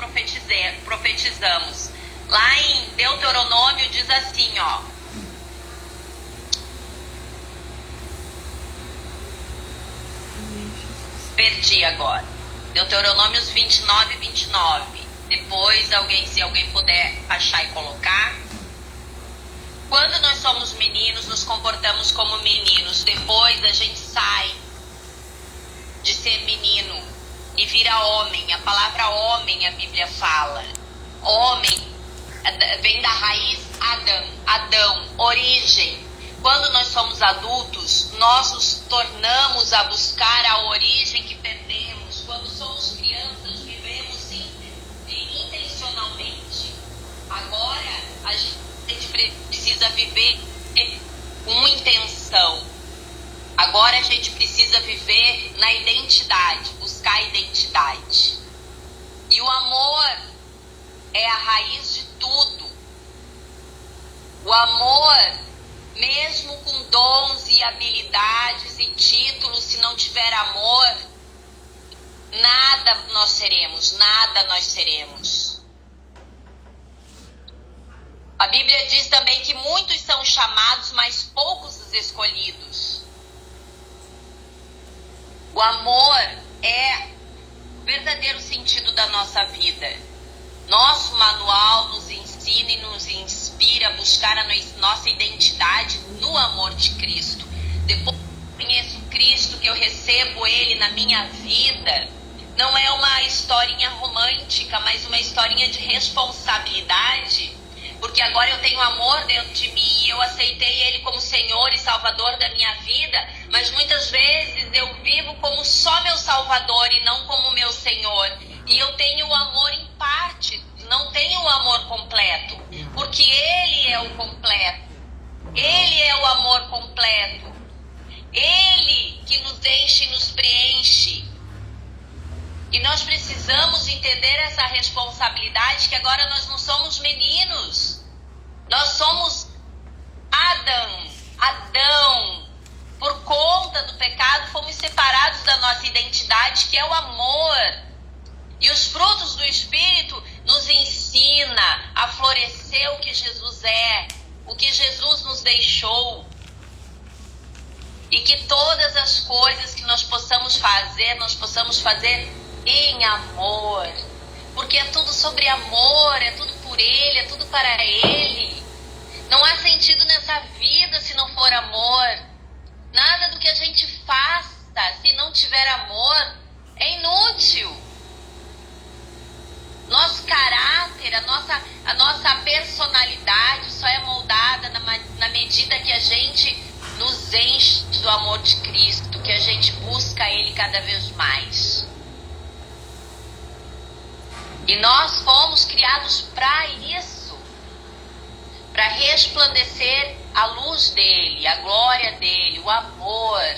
profetizamos. Lá em Deuteronômio diz assim, ó. Perdi agora. Deuteronômios 29 e 29. Depois, se alguém puder achar e colocar. Quando nós somos meninos, nos comportamos como meninos. Depois a gente sai de ser menino e vira homem. A palavra homem, a Bíblia fala. Homem vem da raiz Adão, origem. Quando nós somos adultos, nós nos tornamos a buscar a origem que perdemos. Quando somos crianças, vivemos intencionalmente. Agora, a gente precisa viver com intenção. Agora a gente precisa viver na identidade, buscar a identidade. E o amor é a raiz de tudo. O amor, mesmo com dons e habilidades e títulos, se não tiver amor, nada nós seremos, nada nós seremos. A Bíblia diz também que muitos são chamados, mas poucos os escolhidos. O amor é o verdadeiro sentido da nossa vida. Nosso manual nos ensina e nos inspira a buscar a nossa identidade no amor de Cristo. Depois que eu conheço Cristo, que eu recebo Ele na minha vida, não é uma historinha romântica, mas uma historinha de responsabilidade, porque agora eu tenho amor dentro de mim, eu aceitei Ele como Senhor e Salvador da minha vida, mas muitas vezes eu vivo como só meu Salvador e não como meu Senhor. E eu tenho o amor em parte, não tenho o amor completo, porque Ele é o completo. Ele é o amor completo. Ele que nos enche e nos preenche. E nós precisamos entender essa responsabilidade, que agora nós não somos meninos. Nós somos Adão. Por conta do pecado, fomos separados da nossa identidade, que é o amor. E os frutos do Espírito nos ensina a florescer o que Jesus é, o que Jesus nos deixou. E que todas as coisas que nós possamos fazer em amor. Porque é tudo sobre amor, é tudo por Ele, é tudo para Ele. Não há sentido nessa vida se não for amor. Nada do que a gente faça, se não tiver amor, é inútil. Nosso caráter, a nossa personalidade só é moldada na medida que a gente nos enche do amor de Cristo, que a gente busca Ele cada vez mais. E nós fomos criados para isso, para resplandecer a luz dele, a glória dele, o amor.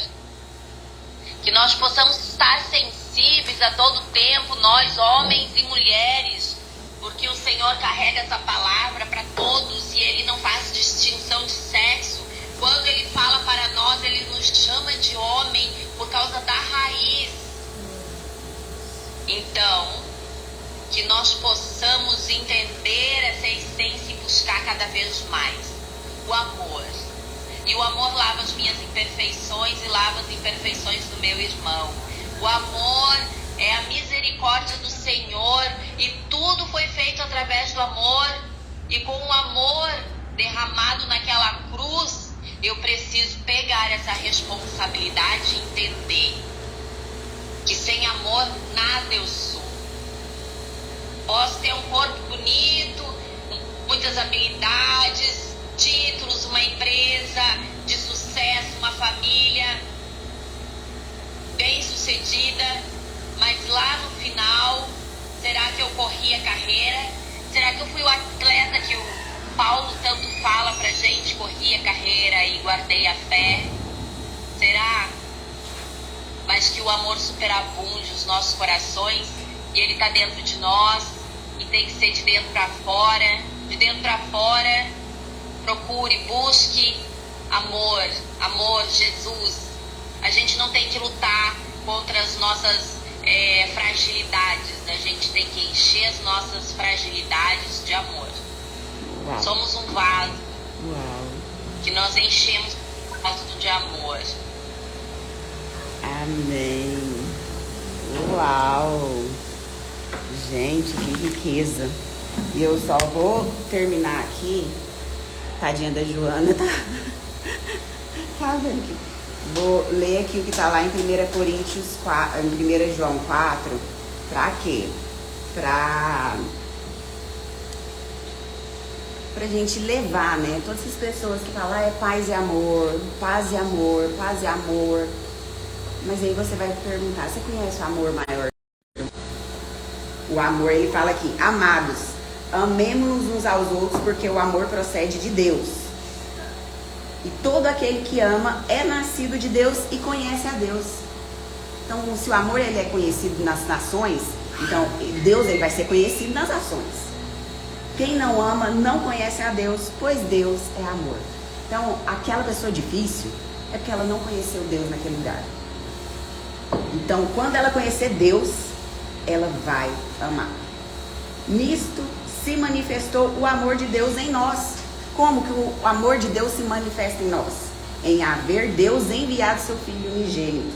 Que nós possamos estar sensíveis a todo tempo, nós, homens e mulheres, porque o Senhor carrega essa palavra para todos e Ele não faz distinção de sexo. Quando Ele fala para nós, Ele nos chama de homem por causa da raiz. Então, que nós possamos entender essa essência e buscar cada vez mais o amor. E o amor lava as minhas imperfeições e lava as imperfeições do meu irmão. O amor é a misericórdia do Senhor e tudo foi feito através do amor. E com o amor derramado naquela cruz, eu preciso pegar essa responsabilidade e entender que sem amor nada eu sou. Posso ter um corpo bonito, muitas habilidades, títulos, uma empresa de sucesso, uma família bem-sucedida, mas lá no final, será que eu corri a carreira? Será que eu fui o atleta que o Paulo tanto fala pra gente, corri a carreira e guardei a fé? Será? Mas que o amor superabunde os nossos corações e ele está dentro de nós e tem que ser de dentro para fora. De dentro para fora, procure, busque amor, amor, Jesus. A gente não tem que lutar contra as nossas fragilidades, a gente tem que encher as nossas fragilidades de amor. Uau. Somos um vaso Uau. que nós enchemos de amor. Amém. Uau! Gente, que riqueza. E eu só vou terminar aqui. Tadinha da Joana, tá? Tá vendo aqui? Vou ler aqui o que tá lá em 1 Coríntios 4, em 1 João 4. Pra quê? Pra gente levar, né? Todas essas pessoas que falam, é paz e amor, paz e amor, paz e amor. Mas aí você vai perguntar, você conhece o amor maior? O amor, ele fala aqui, amados, amemo-nos uns aos outros, porque o amor procede de Deus. E todo aquele que ama é nascido de Deus e conhece a Deus. Então, se o amor ele é conhecido nas nações, então Deus ele vai ser conhecido nas ações. Quem não ama não conhece a Deus, pois Deus é amor. Então, aquela pessoa difícil é porque ela não conheceu Deus naquele lugar. Então, quando ela conhecer Deus, ela vai amar. Nisto se manifestou o amor de Deus em nós. Como que o amor de Deus se manifesta em nós? Em haver Deus enviado seu Filho unigênito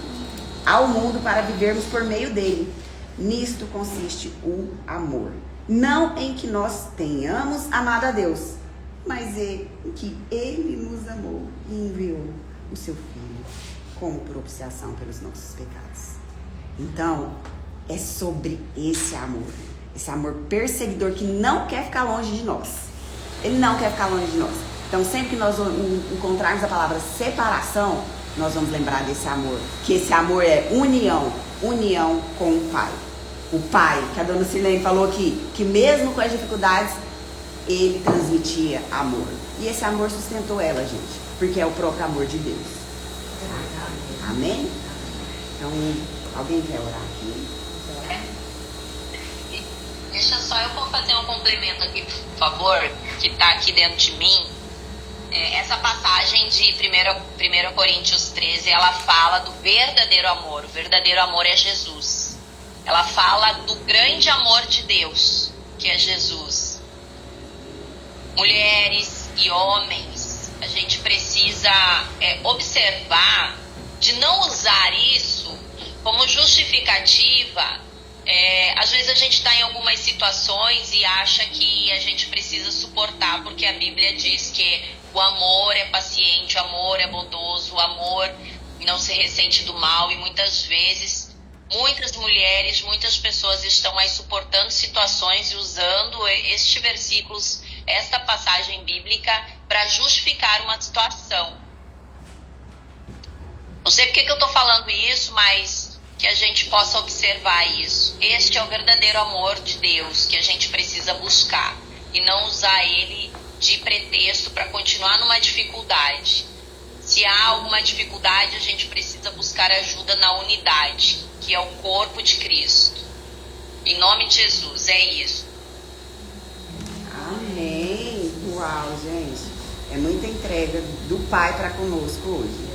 ao mundo para vivermos por meio dele. Nisto consiste o amor. Não em que nós tenhamos amado a Deus, mas em que ele nos amou e enviou o seu Filho como propiciação pelos nossos pecados. Então, é sobre esse amor perseguidor que não quer ficar longe de nós. Ele não quer ficar longe de nós. Então, sempre que nós encontrarmos a palavra separação, nós vamos lembrar desse amor. Que esse amor é união com o Pai. O Pai, que a dona Sirlene falou aqui, que mesmo com as dificuldades, ele transmitia amor. E esse amor sustentou ela, gente, porque é o próprio amor de Deus. Amém? Então, alguém quer orar aqui? Deixa só eu fazer um complemento aqui, por favor, que está aqui dentro de mim. Essa passagem de 1 Coríntios 13, ela fala do verdadeiro amor. O verdadeiro amor é Jesus. Ela fala do grande amor de Deus, que é Jesus. Mulheres e homens, a gente precisa observar de não usar isso como justificativa. Às vezes a gente está em algumas situações e acha que a gente precisa suportar, porque a Bíblia diz que o amor é paciente, o amor é bondoso, o amor não se ressente do mal. E muitas vezes, muitas mulheres, muitas pessoas estão aí suportando situações e usando este versículo, esta passagem bíblica, para justificar uma situação. Não sei porque que eu estou falando isso, mas que a gente possa observar isso. Este é o verdadeiro amor de Deus que a gente precisa buscar e não usar ele de pretexto para continuar numa dificuldade. Se há alguma dificuldade, a gente precisa buscar ajuda na unidade, que é o corpo de Cristo. Em nome de Jesus, é isso. Amém. Uau, gente. É muita entrega do Pai para conosco hoje.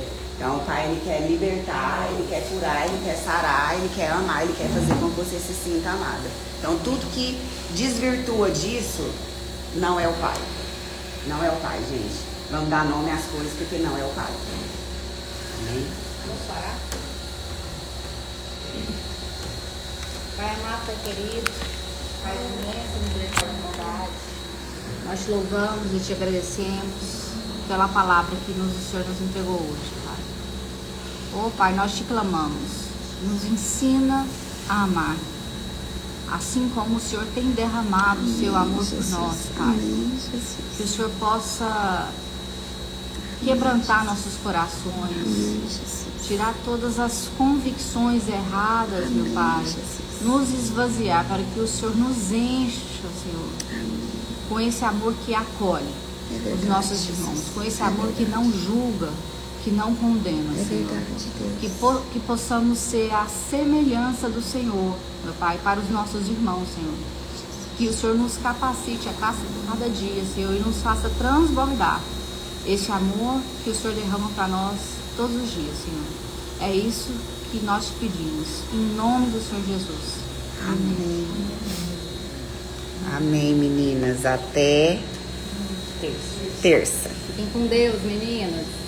Então o Pai, Ele quer libertar, Ele quer curar, Ele quer sarar, Ele quer amar, Ele quer fazer com que você se sinta amada. Então tudo que desvirtua disso não é o Pai. Não é o Pai, gente. Vamos dar nome às coisas porque não é o Pai. Amém? Vamos orar? Pai amado, Pai querido, Pai imenso, misericórdia e bondade, nós te louvamos e te agradecemos pela palavra que o Senhor nos entregou hoje, Pai. Oh, Pai, nós te clamamos, nos ensina a amar, assim como o Senhor tem derramado o seu amor por nós, Pai. Que o Senhor possa quebrantar nossos corações, tirar todas as convicções erradas, meu Pai, nos esvaziar para que o Senhor nos encha, Senhor, com esse amor que acolhe os nossos irmãos, com esse amor que não julga, que não condena, Senhor. Que possamos ser a semelhança do Senhor, meu Pai, para os nossos irmãos, Senhor. Que o Senhor nos capacite a cada dia, Senhor, e nos faça transbordar esse amor que o Senhor derrama para nós todos os dias, Senhor. É isso que nós te pedimos, em nome do Senhor Jesus. Amém. Amém, meninas. Até terça. Fiquem com Deus, meninas.